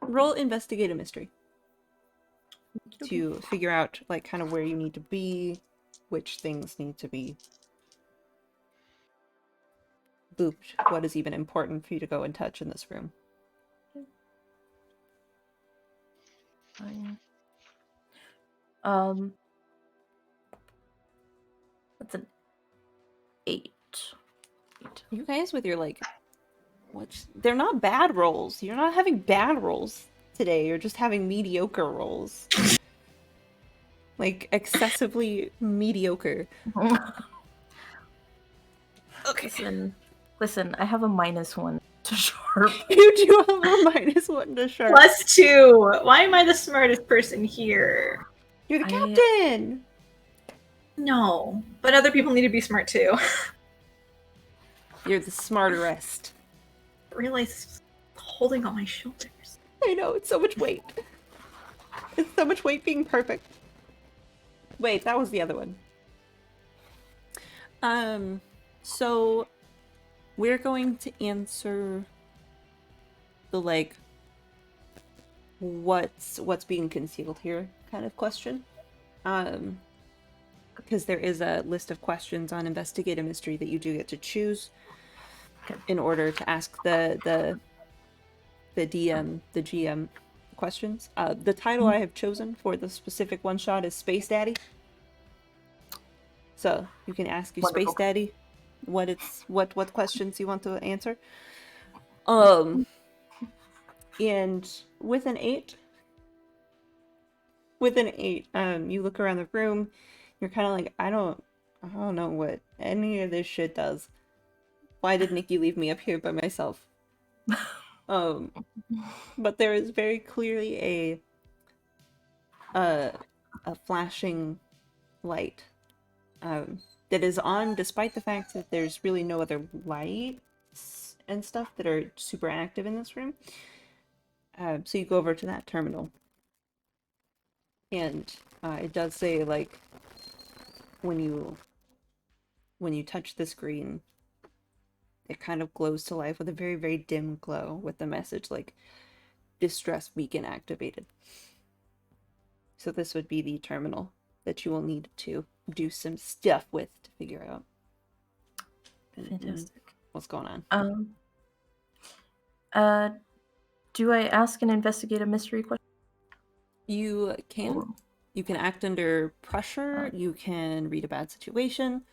Roll investigate a mystery to figure out like kind of where you need to be, which things need to be booped, what is even important for you to go and touch in this room. Fine. That's an 8. You guys with your like, they're not bad rolls. You're not having bad rolls today. You're just having mediocre rolls. Like excessively mediocre. Okay. Listen, I have a -1 to sharp. You do have a -1 to sharp. +2. Why am I the smartest person here? You're the captain! No, but other people need to be smart too. You're the smarterest. I realize it's holding on my shoulders. I know, it's so much weight. It's so much weight being perfect. Wait, that was the other one. So we're going to answer the like what's being concealed here kind of question. Because there is a list of questions on Investigate a Mystery that you do get to choose in order to ask the GM questions. The title I have chosen for the specific one shot is Space Daddy. So you can ask you Space Daddy what questions you want to answer. And with an 8, you look around the room, you're kind of like, I don't know what any of this shit does. Why did Nikki leave me up here by myself? But there is very clearly a flashing light that is on despite the fact that there's really no other lights and stuff that are super active in this room. So you go over to that terminal. And it does say, like, when you touch the screen, it kind of glows to life with a very, very dim glow with the message, like, distress beacon activated. So this would be the terminal that you will need to do some stuff with to figure out. Fantastic. What's going on? Do I ask and investigate a mystery question? You can. You can act under pressure. You can read a bad situation.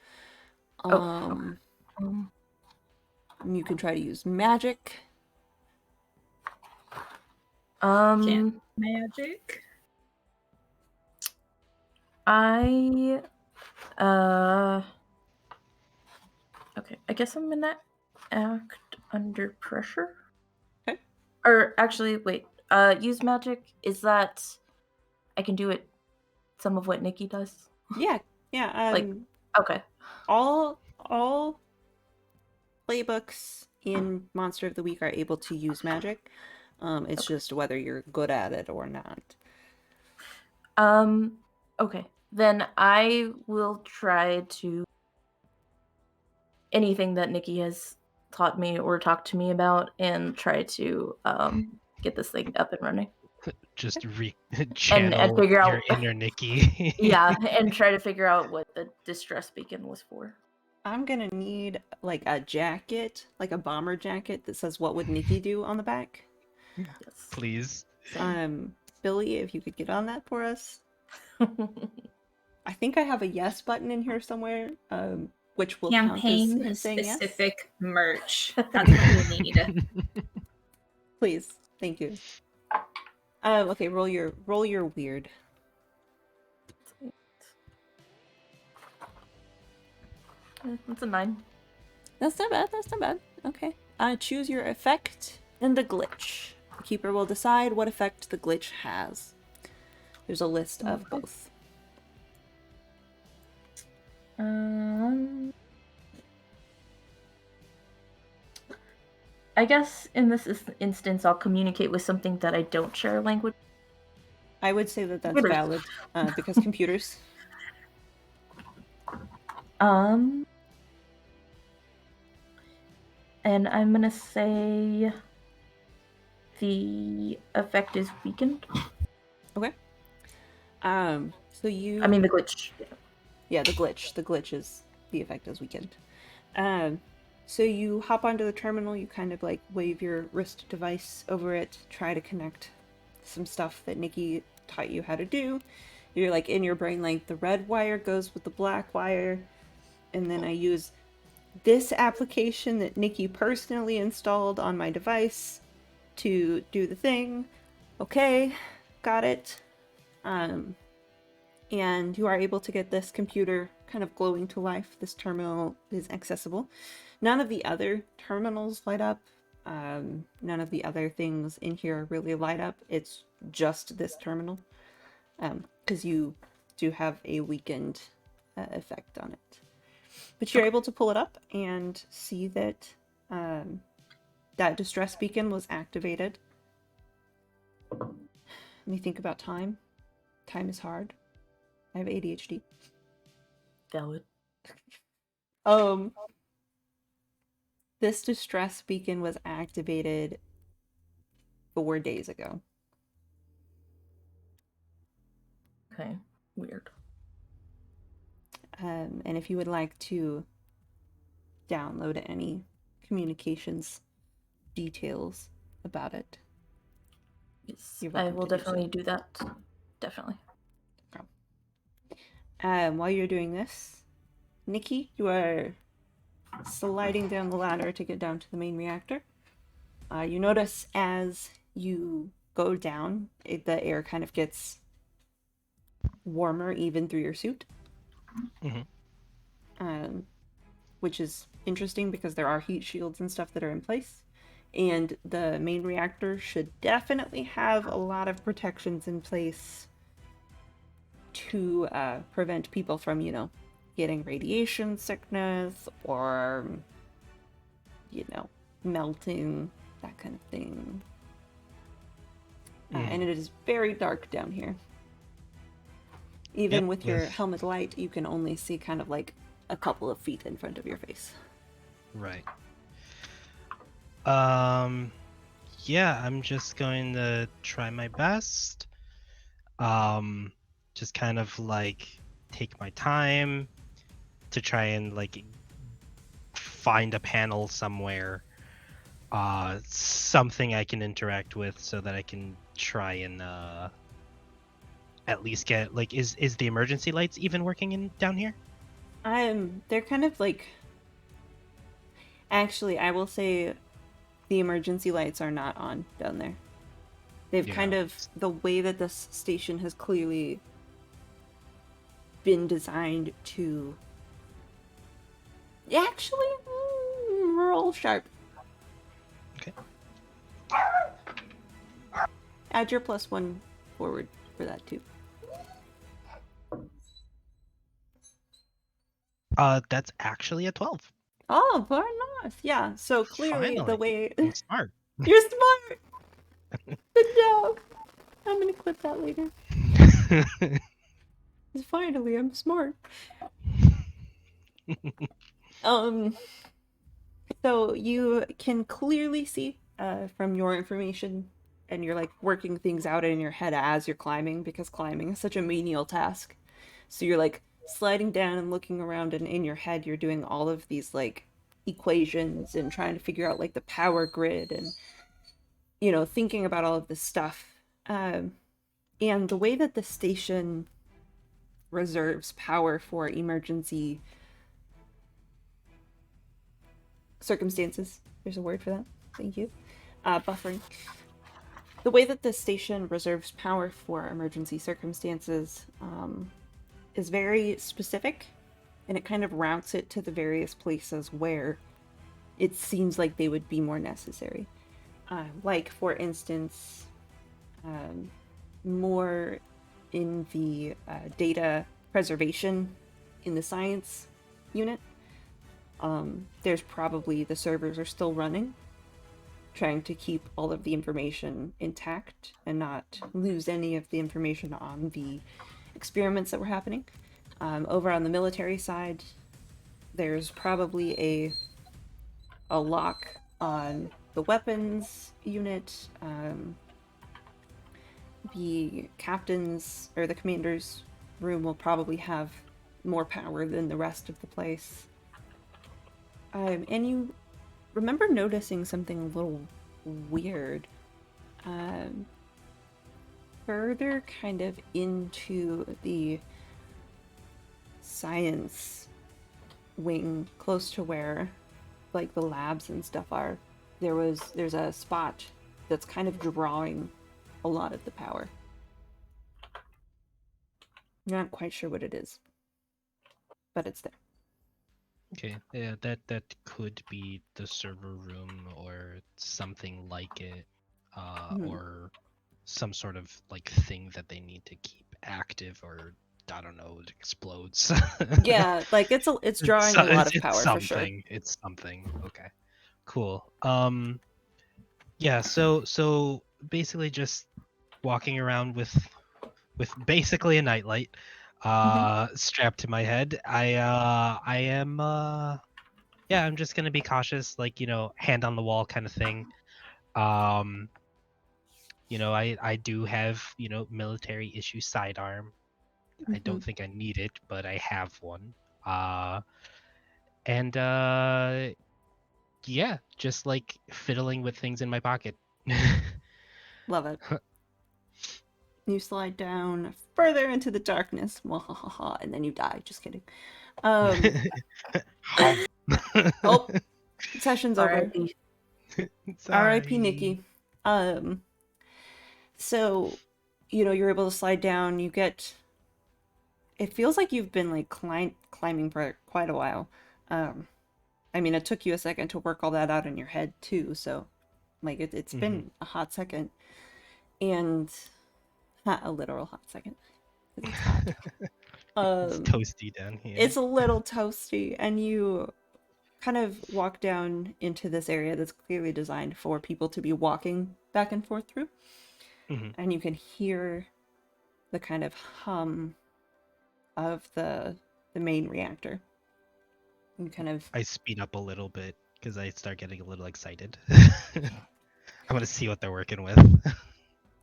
You can try to use magic. Can't magic. Okay, I guess I'm gonna act under pressure. Okay. Or actually, wait. Use magic. Is that I can do it? Some of what Nikki does. Yeah. Okay. All playbooks in Monster of the Week are able to use magic. It's just whether you're good at it or not. Okay. Then I will try to anything that Nikki has taught me or talked to me about and try to get this thing up and running. Just And channel figure out your inner Nikki. yeah, and try to figure out what the distress beacon was for. I'm gonna need like a jacket, like a bomber jacket that says "What would Nikki do" on the back. Yes. Please. Billy, if you could get on that for us. I think I have a yes button in here somewhere, which will Campaign count as saying yes. specific merch. That's what we need. Please, thank you. Okay, roll your weird. That's a 9. That's not bad. That's not bad. Okay. Choose your effect and the glitch. The keeper will decide what effect the glitch has. There's a list of both. I guess in this instance, I'll communicate with something that I don't share language. I would say that that's Computers. valid because computers. And I'm gonna say the effect is weakened. Okay. So you. I mean the glitch. Yeah, the glitch. The glitch is the effect is weakened. So you hop onto the terminal, you kind of like wave your wrist device over it, try to connect some stuff that Nikki taught you how to do. You're like in your brain, like the red wire goes with the black wire, and then I use this application that Nikki personally installed on my device to do the thing. Okay, got it. And you are able to get this computer kind of glowing to life. This terminal is accessible. None of the other terminals light up. None of the other things in here really light up. It's just this terminal. Because you do have a weakened effect on it. But you're able to pull it up and see that that distress beacon was activated. Let me think about time. Time is hard. I have ADHD. Valid. This distress beacon was activated 4 days ago. Okay. Weird. And if you would like to download any communications details about it, Yes, you're I welcome will to do definitely so. do that. Definitely. While you're doing this, Nikki, you are sliding down the ladder to get down to the main reactor. You notice as you go down, the air kind of gets warmer even through your suit. Mm-hmm. Which is interesting because there are heat shields and stuff that are in place. And the main reactor should definitely have a lot of protections in place to prevent people from, getting radiation sickness or, melting, that kind of thing. And it is very dark down here. Even with your helmet light, you can only see kind of like a couple of feet in front of your face. Right. Yeah, I'm just going to try my best. Just kind of like take my time to try and like find a panel somewhere, something I can interact with so that I can try and at least get like is the emergency lights even working in down here? They're kind of like, actually, I will say the emergency lights are not on down there. They've kind of, the way that this station has clearly been designed to actually roll sharp. Okay. Add your +1 forward for that too. That's actually a 12. Oh, very north. Yeah. So clearly the Finally. way I'm smart. you're smart. Good job. I'm gonna clip that later. Finally, I'm smart. So you can clearly see from your information, and you're like working things out in your head as you're climbing, because climbing is such a menial task. So you're like sliding down and looking around, and in your head you're doing all of these like equations and trying to figure out like the power grid and thinking about all of this stuff. And the way that the station reserves power for emergency circumstances. There's a word for that. Thank you. Buffering. The way that the station reserves power for emergency circumstances is very specific, and it kind of routes it to the various places where it seems like they would be more necessary. Like, for instance, more in the data preservation in the science unit. There's probably the servers are still running, trying to keep all of the information intact and not lose any of the information on the experiments that were happening. Over on the military side, there's probably a lock on the weapons unit. The captain's or the commander's room will probably have more power than the rest of the place. And you remember noticing something a little weird. Further kind of into the science wing, close to where like the labs and stuff are, there's a spot that's kind of drawing a lot of the power. You're not quite sure what it is, but it's there. Okay, yeah, that could be the server room or something like it, or some sort of like thing that they need to keep active, or I don't know, it explodes. Yeah, like it's drawing a lot of power for sure. It's something. Okay, cool. Yeah. So basically, just walking around with basically a nightlight, strapped to my head. I am yeah, I'm just gonna be cautious, like, hand on the wall kind of thing. I do have, military issue sidearm. I don't think I need it, but I have one. And yeah, just like fiddling with things in my pocket. Love it. You slide down further into the darkness, and then you die. Just kidding. Oh, session's over. R.I.P. R.I.P. Nikki. So, you're able to slide down. You get. It feels like you've been like climbing for quite a while. I mean, it took you a second to work all that out in your head too. So, like, it's been a hot second, and not a literal hot second. It's hot. It's toasty down here. It's a little toasty, and you kind of walk down into this area that's clearly designed for people to be walking back and forth through. And you can hear the kind of hum of the main reactor. You kind of... I speed up a little bit because I start getting a little excited. I want to see what they're working with.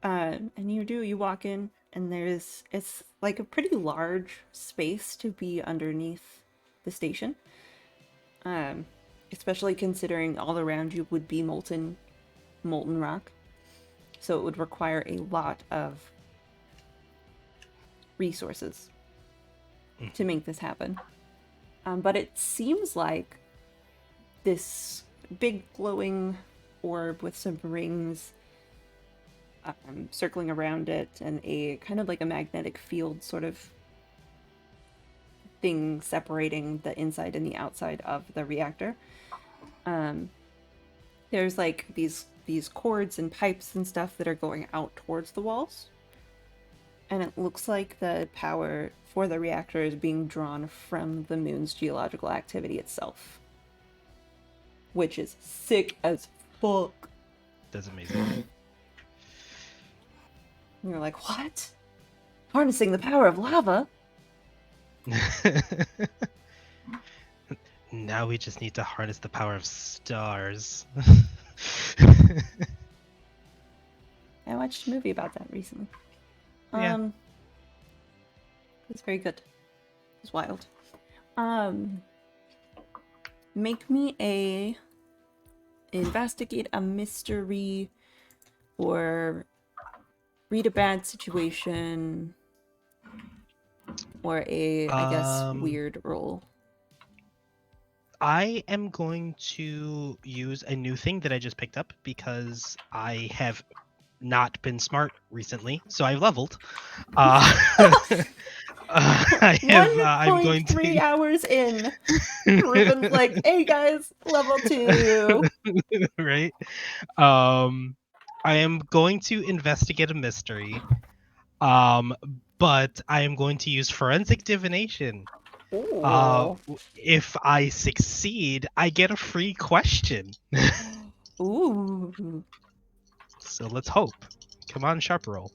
And you walk in, and it's like a pretty large space to be underneath the station. Especially considering all around you would be molten rock. So it would require a lot of resources to make this happen. But it seems like this big glowing orb with some rings circling around it, and a kind of like a magnetic field sort of thing separating the inside and the outside of the reactor. There's like these cords and pipes and stuff that are going out towards the walls. And it looks like the power for the reactor is being drawn from the moon's geological activity itself. which is sick as fuck. That's amazing. And you're like, what? Harnessing the power of lava? Now we just need to harness the power of stars. I watched a movie about that recently. Yeah. It's very good. It's wild. Make me a investigate a mystery or read a bad situation or a, I guess, weird roll. I am going to use a new thing that I just picked up because I have not been smart recently, so I've leveled. I'm going 1.3 to hours in. Ruben's like, hey guys, level 2. right. I am going to investigate a mystery. But I am going to use forensic divination. Ooh. If I succeed, I get a free question. Ooh. So let's hope. Come on, sharp roll.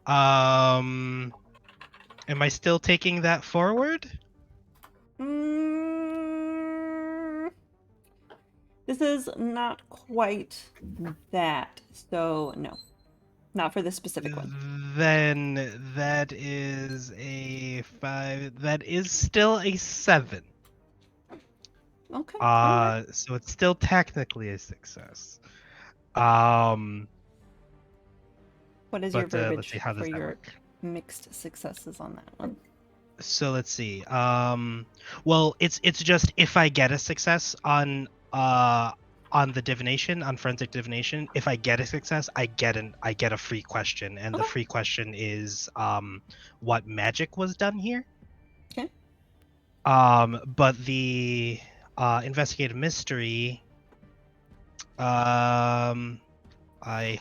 Am I still taking that forward? This is not quite that, so no. Not for this specific one. Then that is a 5. That is still a 7. Okay. Alright. So it's still technically a success. But What is your let's verbiage see, how does for that your work? mixed successes on that one? So let's see. Well, it's just if I get a success on the divination, on forensic divination, if I get a success, I get a free question, and the Okay. free question is what magic was done here. Okay. But the investigative mystery, I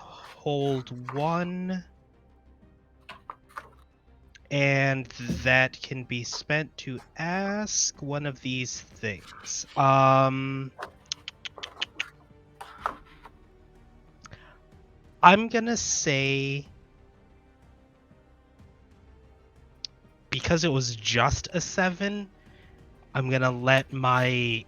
hold 1. And that can be spent to ask one of these things. I'm gonna say, because it was just a 7, I'm gonna let my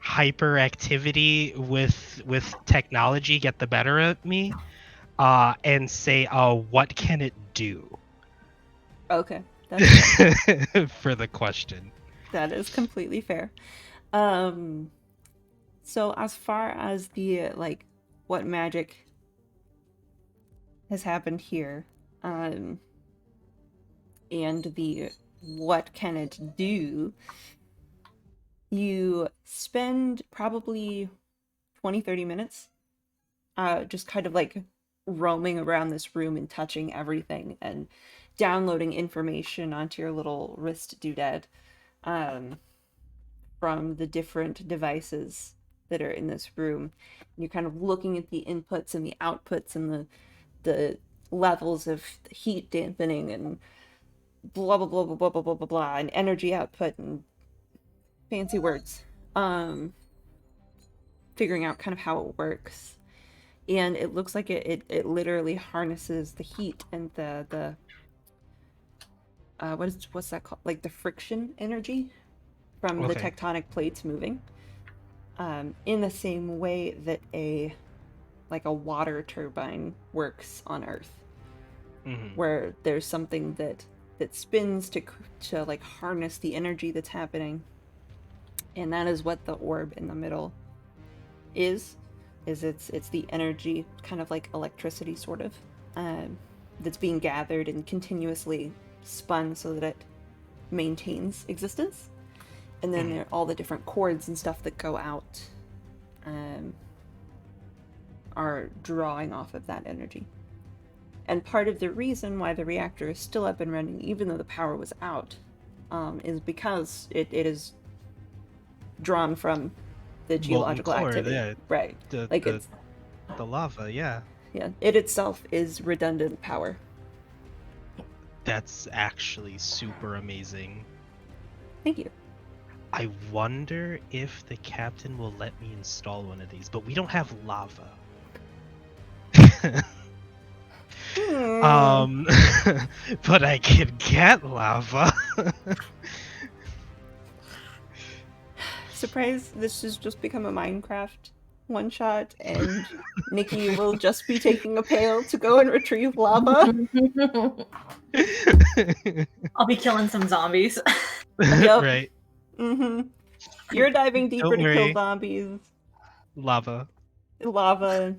hyperactivity with technology get the better of me, and say, what can it do? Okay. That's fair. For the question. That is completely fair. So as far as the what magic has happened here, and the what can it do, you spend probably 20-30 minutes just kind of roaming around this room and touching everything and downloading information onto your little wrist doodad from the different devices that are in this room. And you're kind of looking at the inputs and the outputs and the levels of heat dampening and blah blah blah blah blah blah blah blah blah and energy output and fancy words. Figuring out kind of how it works. And it looks like it literally harnesses the heat and the what's that called? Like the friction energy from the tectonic plates moving. In the same way that a water turbine works on Earth, where there's something that spins to harness the energy that's happening, and that is what the orb in the middle is. It's the energy, kind of like electricity, sort of, that's being gathered and continuously spun so that it maintains existence. And then there are all the different cords and stuff that go out, are drawing off of that energy. And part of the reason why the reactor is still up and running, even though the power was out, is because it is drawn from the geological activity. Yeah. Right. The lava, yeah. Yeah. It itself is redundant power. That's actually super amazing. Thank you. I wonder if the captain will let me install one of these, but we don't have lava. Hmm. But I can get lava. Surprise, this has just become a Minecraft one shot, and Nikki will just be taking a pail to go and retrieve lava. I'll be killing some zombies. Yep. Right. Mm-hmm. You're diving deeper Don't to kill worry. zombies. Lava. Lava.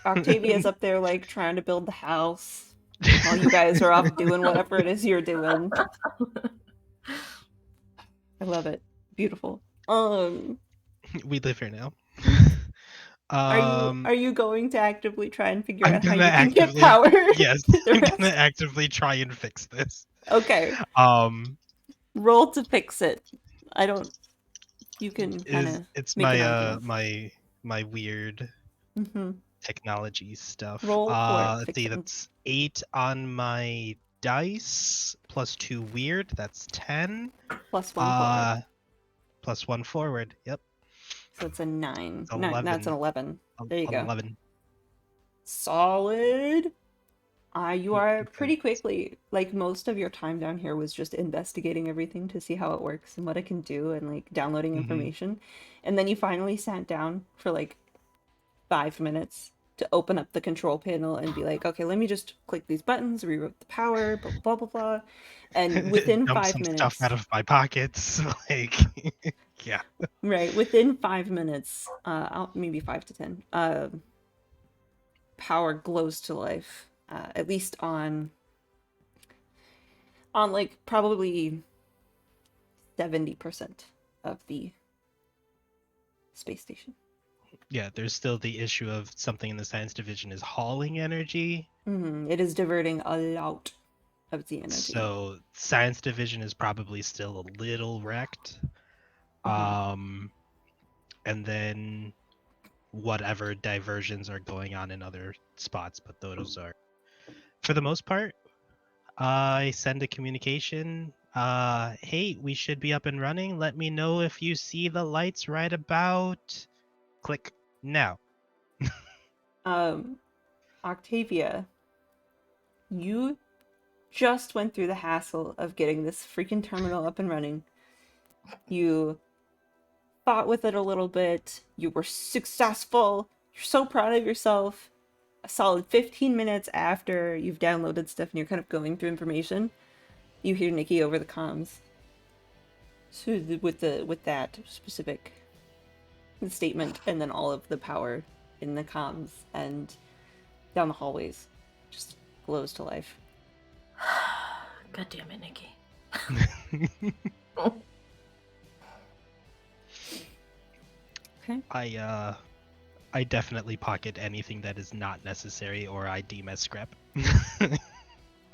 Octavia's up there, like, trying to build the house while you guys are off doing whatever it is you're doing. I love it. Beautiful. We live here now. Are you going to actively try and figure I'm out how gonna you can get actively power? yes, to the I'm gonna rest? actively try and fix this. Okay. Roll to fix it. I don't. You can kind of It's make an my argument. my weird Mm-hmm. technology stuff. Roll for it. Let's Fix see, it. that's 8 on my dice plus 2 weird. That's 10. Plus one forward. Plus 1 forward. Yep. So it's a 9. It's 9. That's an 11. 11. There you go. 11. Solid. You are Okay. pretty quickly, like, most of your time down here was just investigating everything to see how it works and what it can do and, like, downloading Mhm. information. And then you finally sat down for, like, 5 minutes to open up the control panel and be like, okay, let me just click these buttons, reroute the power, blah, blah, blah, blah. And within Dump 5 some minutes, stuff out of my pockets. Like, yeah. right, within 5 minutes, maybe 5 to 10, power glows to life, at least on like probably 70% of the space station. Yeah, there's still the issue of something in the science division is hauling energy. It is diverting a lot of the energy. So science division is probably still a little wrecked. And then whatever diversions are going on in other spots, but those are, for the most part, I send a communication. Hey, we should be up and running. Let me know if you see the lights right about. Click now. Octavia, you just went through the hassle of getting this freaking terminal up and running. You fought with it a little bit. You were successful. You're so proud of yourself. A solid 15 minutes after you've downloaded stuff and you're kind of going through information, you hear Nikki over the comms. So with that specific statement, and then all of the power in the comms and down the hallways just glows to life. God damn it, Nikki. Okay. I definitely pocket anything that is not necessary or I deem as scrap.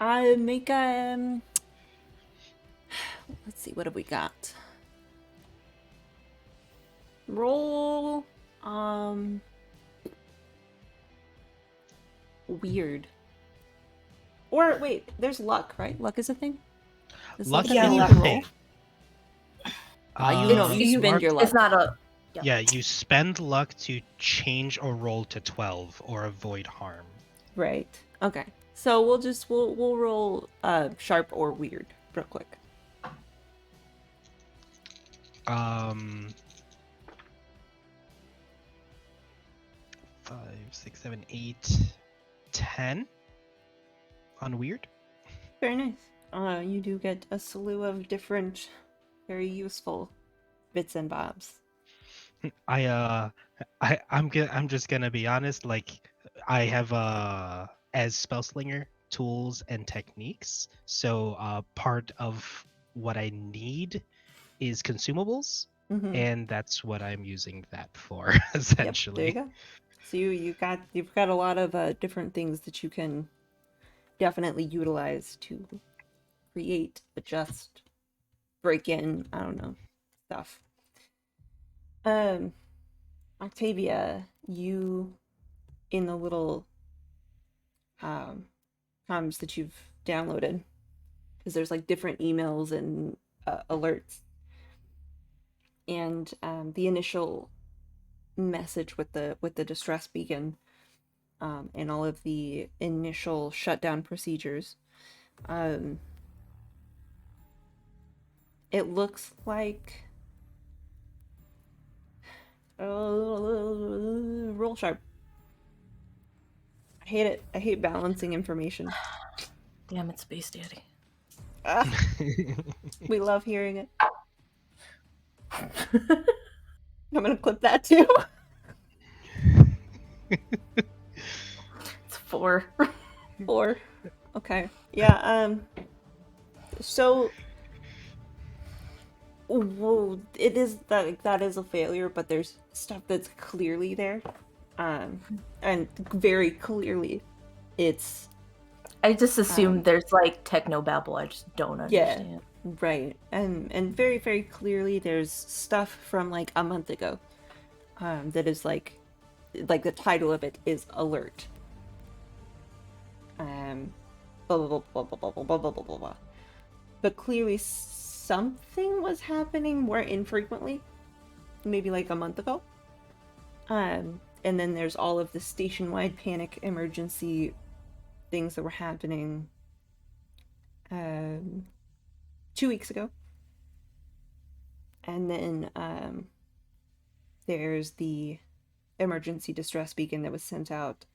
I make a let's see, what have we got? Roll weird. Or wait, there's luck, right? Luck is a thing? Is Luck something is you a can thing. you spend your luck. It's not a. Yeah, you spend luck to change a roll to 12 or avoid harm. Right. Okay. So we'll roll sharp or weird real quick. 5, 6, 7, 8, 10 on weird. Very nice. You do get a slew of different, very useful bits and bobs. I'm just gonna be honest. Like, I have as spellslinger tools and techniques. So part of what I need is consumables, and that's what I'm using that for essentially. Yep, there you go. So you've got a lot of different things that you can definitely utilize to create, adjust, break in, I don't know, stuff. Octavia, you in the little comms that you've downloaded, because there's like different emails and alerts. and the initial message with the distress beacon, and all of the initial shutdown procedures. It looks like roll sharp. I hate it. I hate balancing information. Damn it, Space Daddy. Ah, we love hearing it. I'm gonna clip that too. It's 4. 4. Okay. Yeah. So, whoa, it is that is a failure, but there's stuff that's clearly there, and very clearly, it's I just assume there's like technobabble. I just don't understand. right, and very very clearly there's stuff from like a month ago, that is like the title of it is alert. Blah blah blah blah blah blah blah blah blah blah blah. But clearly something was happening more infrequently, maybe like a month ago. And then there's all of the station-wide panic emergency things that were happening 2 weeks ago. And then there's the emergency distress beacon that was sent out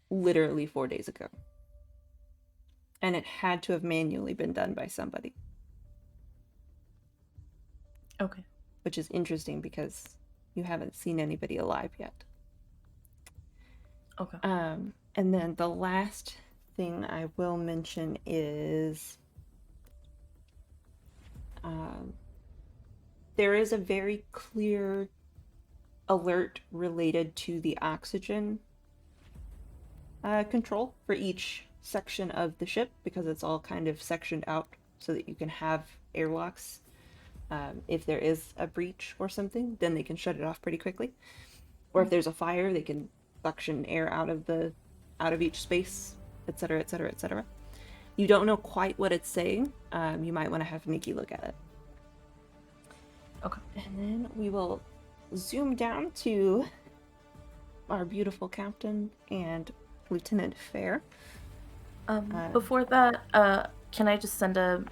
literally 4 days ago. And it had to have manually been done by somebody. Okay. Which is interesting because you haven't seen anybody alive yet. Okay. And then the last thing I will mention is there is a very clear alert related to the oxygen control for each section of the ship, because it's all kind of sectioned out so that you can have airlocks. If there is a breach or something, then they can shut it off pretty quickly. Or if there's a fire, they can suction air out of each space, etc., etc., etc. You don't know quite what it's saying. You might want to have Nikki look at it. Okay. And then we will zoom down to our beautiful captain and Lieutenant Fair. Before that, can I just send a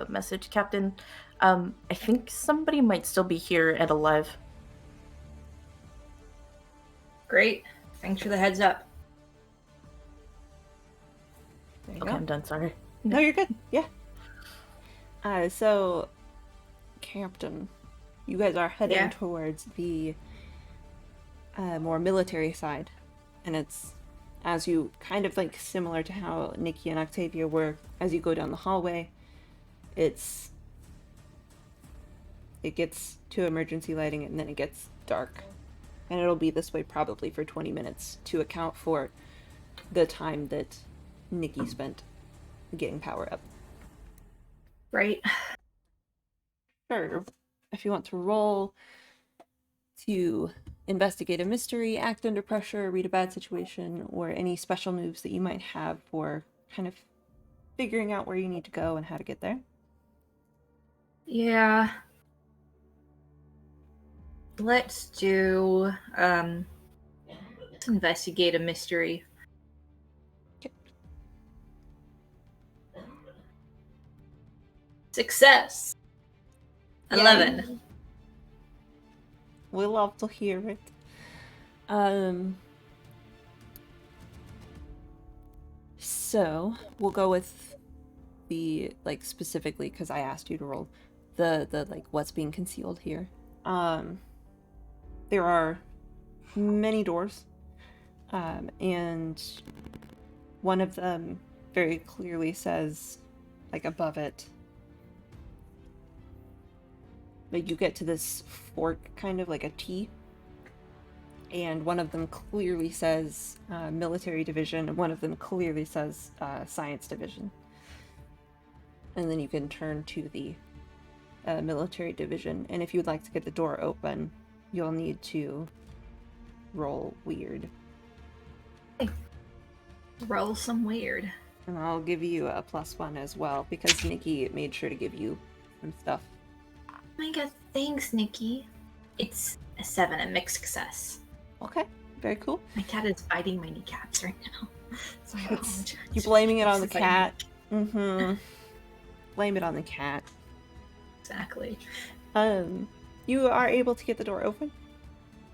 message, Captain? I think somebody might still be here and alive. Great. Thanks for the heads up. There you Okay, go. I'm done. Sorry. No, you're good. Yeah. So, Captain, you guys are heading towards the more military side, and it's as you kind of like similar to how Nikki and Octavia were. As you go down the hallway, it gets to emergency lighting, and then it gets dark, and it'll be this way probably for 20 minutes to account for the time that Nikki spent getting power up. Right. Sure. If you want to roll to investigate a mystery, act under pressure, read a bad situation, or any special moves that you might have for kind of figuring out where you need to go and how to get there. Yeah. Let's do let's investigate a mystery. Okay. Success. 11. Yay. We love to hear it. So we'll go with the like specifically because I asked you to roll the like what's being concealed here. There are many doors, and one of them very clearly says, like above it, like you get to this fork, kind of like a T, and one of them clearly says military division, and one of them clearly says science division. And then you can turn to the military division, and if you'd like to get the door open, you'll need to roll weird. Roll some weird. And I'll give you a +1 as well, because Nikki made sure to give you some stuff. I guess Thanks, Nikki. It's a 7, a mixed success. Okay, very cool. My cat is biting my kneecaps right now. So I apologize. You blaming it on the It's biting my cat. Mm-hmm. Blame it on the cat. Exactly. You are able to get the door open.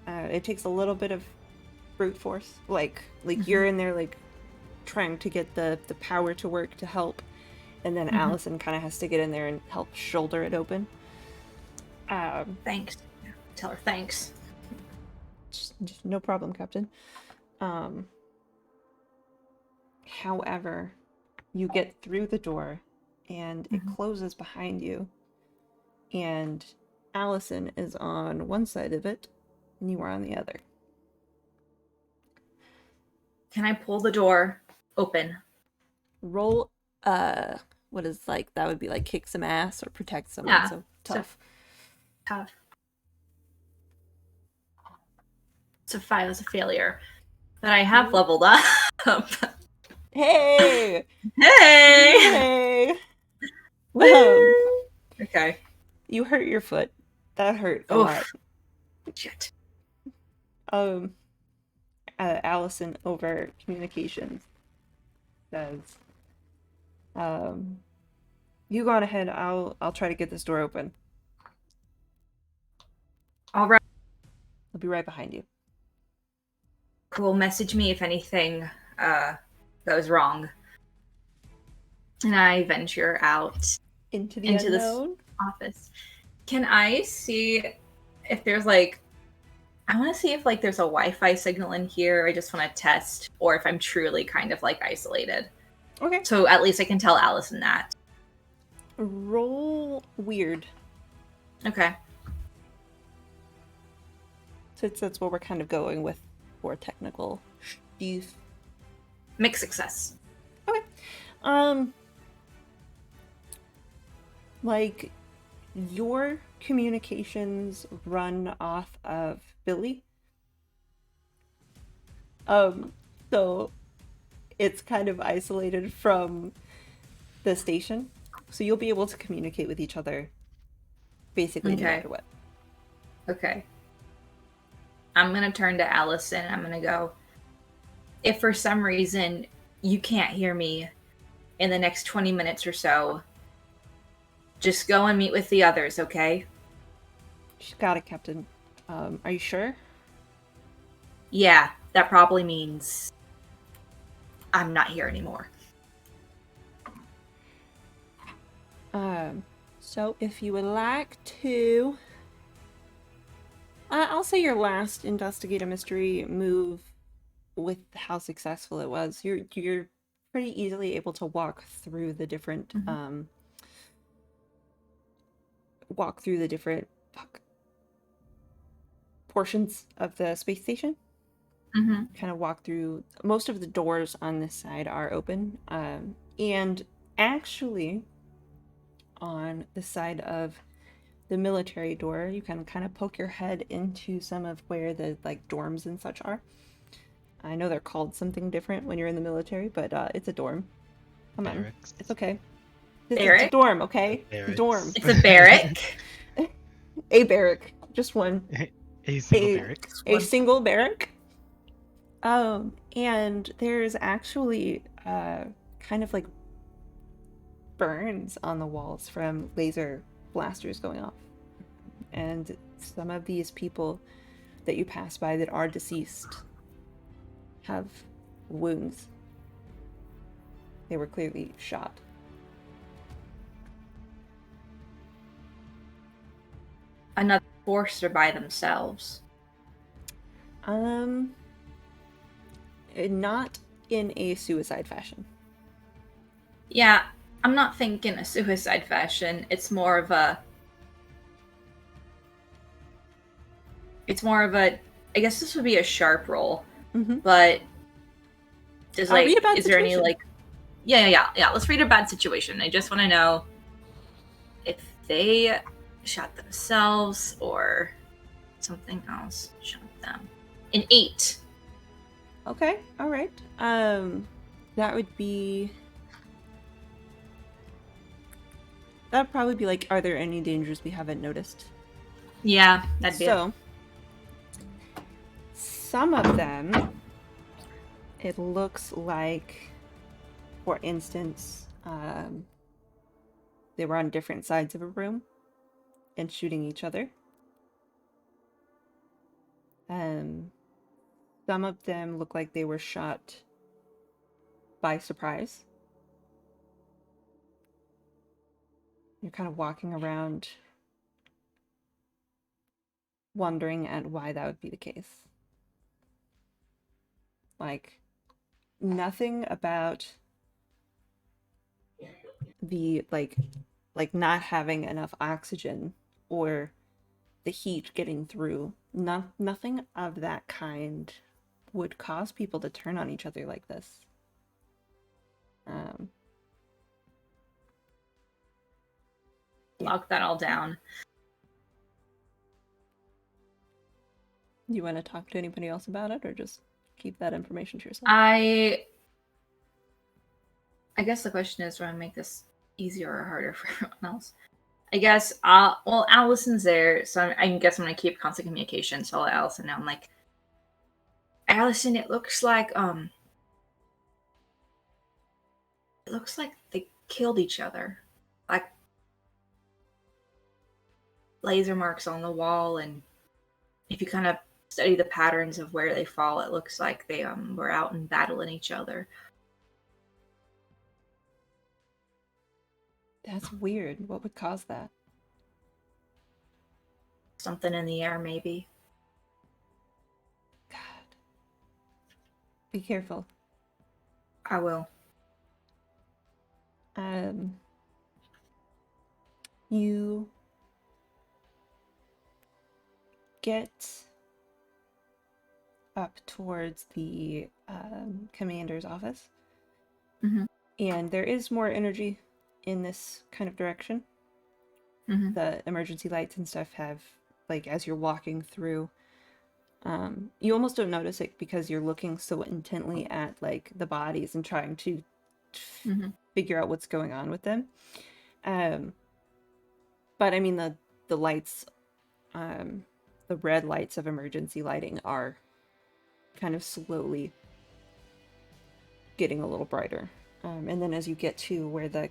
It takes a little bit of brute force. Like you're in there, like, trying to get the power to work to help. And then Allison kind of has to get in there and help shoulder it open. Thanks. Yeah, tell her thanks. Just no problem, Captain. However, you get through the door and it closes behind you. And Allison is on one side of it and you are on the other. Can I pull the door open? Roll, what is, like, that would be like kick some ass or protect someone, Yeah, so tough. Tough. It's a 5 as a failure. But I have leveled up. Hey! Hey! Hey! Okay. You hurt your foot. That hurt a Oof. lot. Shit. Allison over communications says, you go on ahead. I'll try to get this door open. All right. I'll be right behind you. Cool. Message me if anything goes wrong. And I venture out Into the into unknown. this office. Can I see if there's like, I want to see if like there's a Wi-Fi signal in here. I just want to test, or if I'm truly kind of like isolated. Okay. So at least I can tell Allison that. Roll weird. Okay. Since that's what we're kind of going with for technical stuff. Mixed success. Okay. Like, your communications run off of Billy. So it's kind of isolated from the station. So you'll be able to communicate with each other basically no matter what. Okay. I'm going to turn to Allison. I'm going to go, if for some reason you can't hear me in the next 20 minutes or so, just go and meet with the others, okay? She's got it, Captain. Are you sure? Yeah, that probably means I'm not here anymore. So if you would like to, I'll say your last investigate a mystery move, with how successful it was, you're pretty easily able to walk through the different portions of the space station. Kind of walk through. Most of the doors on this side are open, and actually on the side of the military door you can kind of poke your head into some of where the like dorms and such are. I know they're called something different when you're in the military, but it's a dorm. Come on, it's okay. It's a dorm, okay? Dorm. It's a barrack. A barrack, just one. A single barrack. A single barrack. And there's actually kind of like burns on the walls from laser blasters going off. And some of these people that you pass by that are deceased have wounds. They were clearly shot. Another force are by themselves. Not in a suicide fashion. Yeah, I'm not thinking a suicide fashion. It's more of a, I guess this would be a sharp roll. But is there any like, yeah, let's read a bad situation. I just want to know if they shot themselves or something else shot them. An 8. Okay, all right. That would be. That'd probably be like, are there any dangers we haven't noticed? Yeah, that'd be it. So, some of them, it looks like, for instance, they were on different sides of a room and shooting each other. Some of them look like they were shot by surprise. You're kind of walking around wondering at why that would be the case. Like, nothing about the, like not having enough oxygen or the heat getting through. Nothing of that kind would cause people to turn on each other like this. Lock that all down. You want to talk to anybody else about it, or just keep that information to yourself? I guess the question is, do I make this easier or harder for everyone else? I guess Allison's there, so I guess I'm gonna keep constant communication. So I'll let Allison know. I'm like, Allison, it looks like they killed each other, like laser marks on the wall, and if you kind of study the patterns of where they fall, it looks like they were out and battling each other. That's weird. What would cause that? Something in the air, maybe. God. Be careful. I will. You get up towards the commander's office. Mm-hmm. And there is more energy in this kind of direction. Mm-hmm. The emergency lights and stuff have, like, as you're walking through, you almost don't notice it because you're looking so intently at, like, the bodies and trying to figure out what's going on with them. But I mean, the lights, the red lights of emergency lighting are kind of slowly getting a little brighter. And then as you get to where the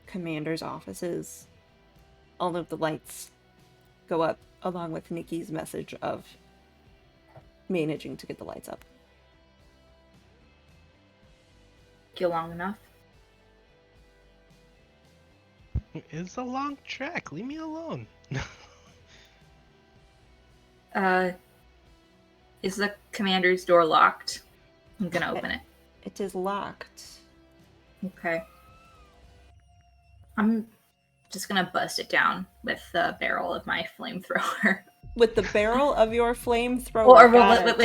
commander's office is, all of the lights go up along with Nikki's message of managing to get the lights up. Get long enough. It's a long track. Leave me alone. Is the commander's door locked? I'm gonna open it. It is locked. Okay. I'm just gonna bust it down with the barrel of my flamethrower. With the barrel of your flamethrower.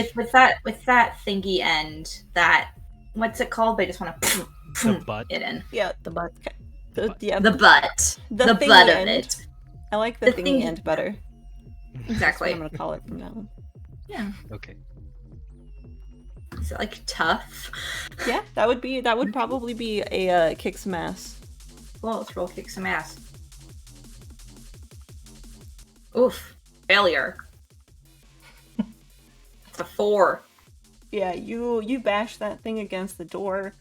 With that thingy end. That, what's it called? I just want to The butt. it in. Yeah, the butt. The butt The butt thingy of end. it. I like the thingy end better. Exactly. That's what I'm gonna call it from now on. Yeah. Okay. Is it like tough? Yeah, that would probably be a kick some ass. Well, let's roll kick some ass. Oof. Failure. It's a 4. Yeah, you bash that thing against the door,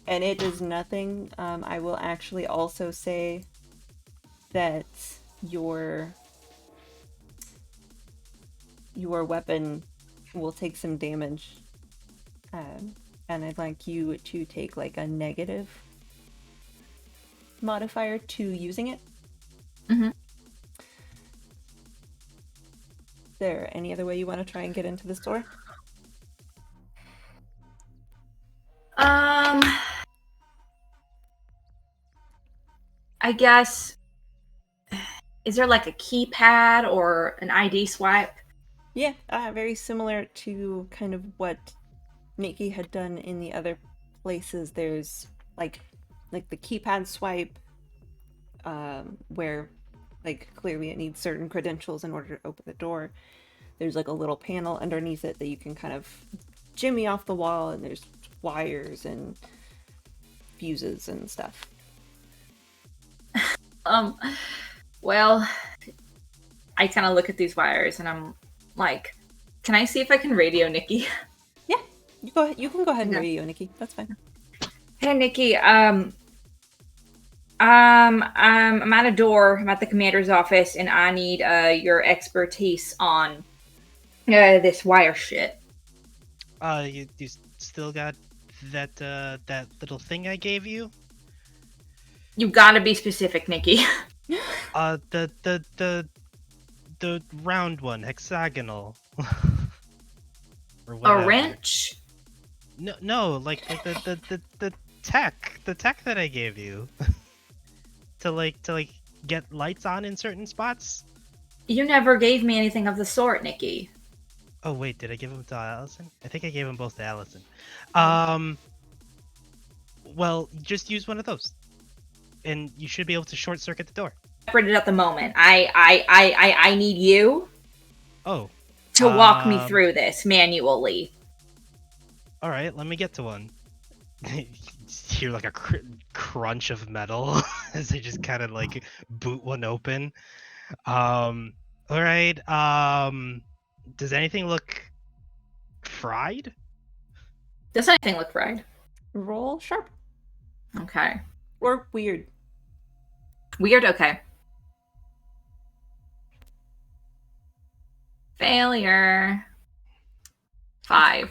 and it does nothing. I will actually also say that your weapon will take some damage, and I'd like you to take like a negative modifier to using it. Mm-hmm. Is there any other way you want to try and get into this door? I guess, is there like a keypad or an ID swipe? Yeah, very similar to kind of what Nikki had done in the other places. There's like the keypad swipe, where like clearly it needs certain credentials in order to open the door. There's like a little panel underneath it that you can kind of jimmy off the wall, and there's wires and fuses and stuff. Well, I kind of look at these wires and I'm like, can I see if I can radio Nikki? Yeah, you can go ahead and Okay. radio, Nikki. That's fine. Hey, Nikki. I'm at a door. I'm at the commander's office, and I need your expertise on this wire shit. You still got that that little thing I gave you? You gotta be specific, Nikki. The round one, hexagonal. Or A whatever. wrench? No, like the tech that I gave you. to get lights on in certain spots. You never gave me anything of the sort, Nikki. Oh wait, did I give them to Allison? I think I gave them both to Allison. Well, just use one of those, and you should be able to short circuit the door. Separated at the moment. I need you Oh. to walk me through this manually. All right, let me get to one. You hear like a crunch of metal as they just kind of like boot one open. All right. Does anything look fried? Does anything look right? Roll sharp Okay. or weird. Weird? Okay. Failure. 5.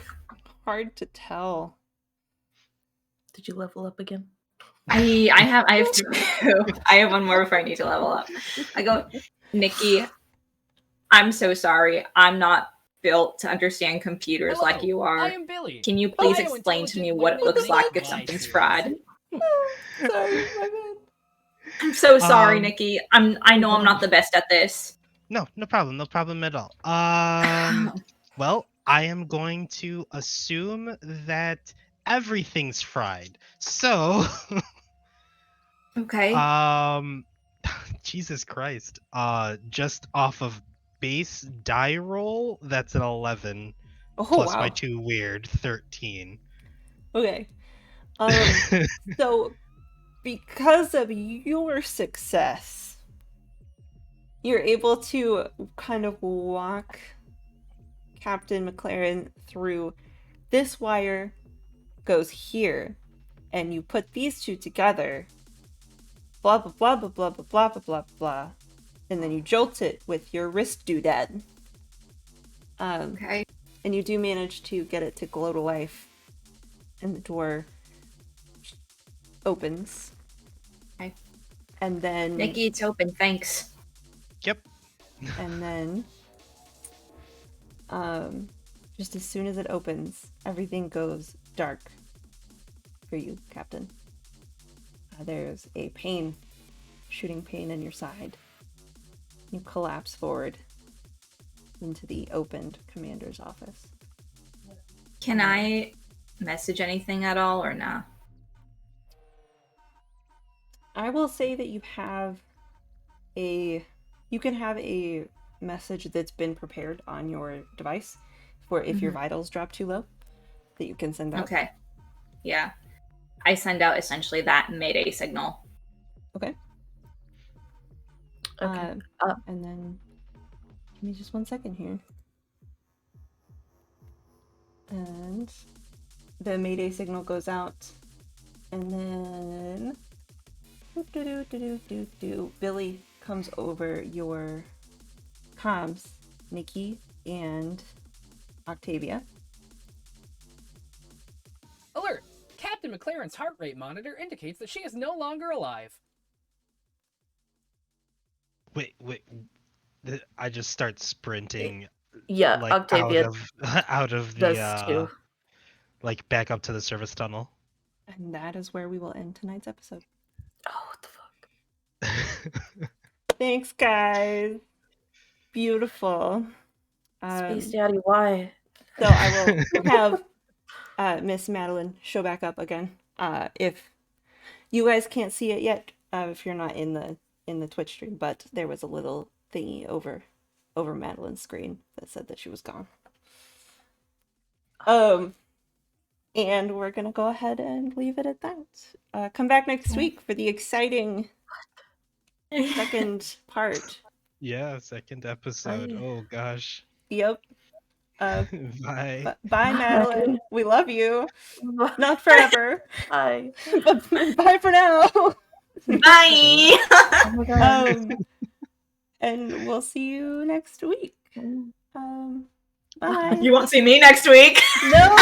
Hard to tell. Did you level up again? I have 2. I have one more before I need to level up. I go, Nikki, I'm so sorry. I'm not built to understand computers like you I are. am Billy. Can you please Bio explain to me intelligent what it looks women like if advisors. something's fried? Sorry, my bad. I'm so sorry, Um, Nikki. I know I'm not the best at this. No problem at all. Well, I am going to assume that everything's fried. So, Okay. Jesus Christ. Just off of base die roll, that's an 11 Oh plus my wow. 2 weird, 13. Okay. So because of your success, you're able to kind of walk Captain Mclaren through this wire goes here, and you put these two together, blah blah blah blah blah blah blah blah blah blah, and then you jolt it with your wrist doodad. Okay. And you do manage to get it to glow to life, and the door opens. Okay. And then Nikki, it's open. Thanks. Yep. and then just as soon as it opens, everything goes dark for you, Captain. There's a shooting pain in your side. You collapse forward into the opened commander's office. Can I message anything at all or nah? I will say that you can have a message that's been prepared on your device for if your vitals drop too low, that you can send out. Okay. Yeah. I send out essentially that Mayday signal. Okay. Okay. And then give me just 1 second here. And the Mayday signal goes out, and then Billy comes over your comms, Nikki and Octavia. Alert! Captain McLaren's heart rate monitor indicates that she is no longer alive. Wait. I just start sprinting. Yeah, Like Octavia out of does the too. like back up to the service tunnel. And that is where we will end tonight's episode. Oh, what the fuck? Thanks, guys. Beautiful. Space Daddy, why? So I will have Miss Madeline show back up again. If you guys can't see it yet, if you're not in the Twitch stream, but there was a little thingy over Madeline's screen that said that she was gone. And we're gonna go ahead and leave it at that. Come back next week for the exciting second part. Yeah, second episode. Bye. Oh gosh. Yep. Bye. Bye, Madeline. We love you. Bye. Not forever. Bye. But bye for now. Bye. Oh my god. And we'll see you next week. Bye. You won't see me next week. No.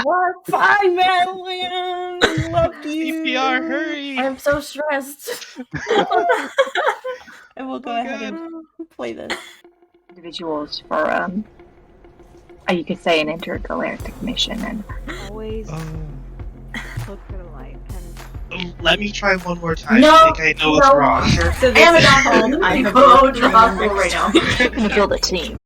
What? Bye, Madeline. We love you. CPR, hurry! I'm so stressed. And we'll go Oh, ahead and play this. Individuals for you could say an intergalactic mission, and Always Oh. look for the light. And Let me try one more time. No, I think I know what's no. wrong. So this is called I have go no drop memory. right now. We're gonna build a team.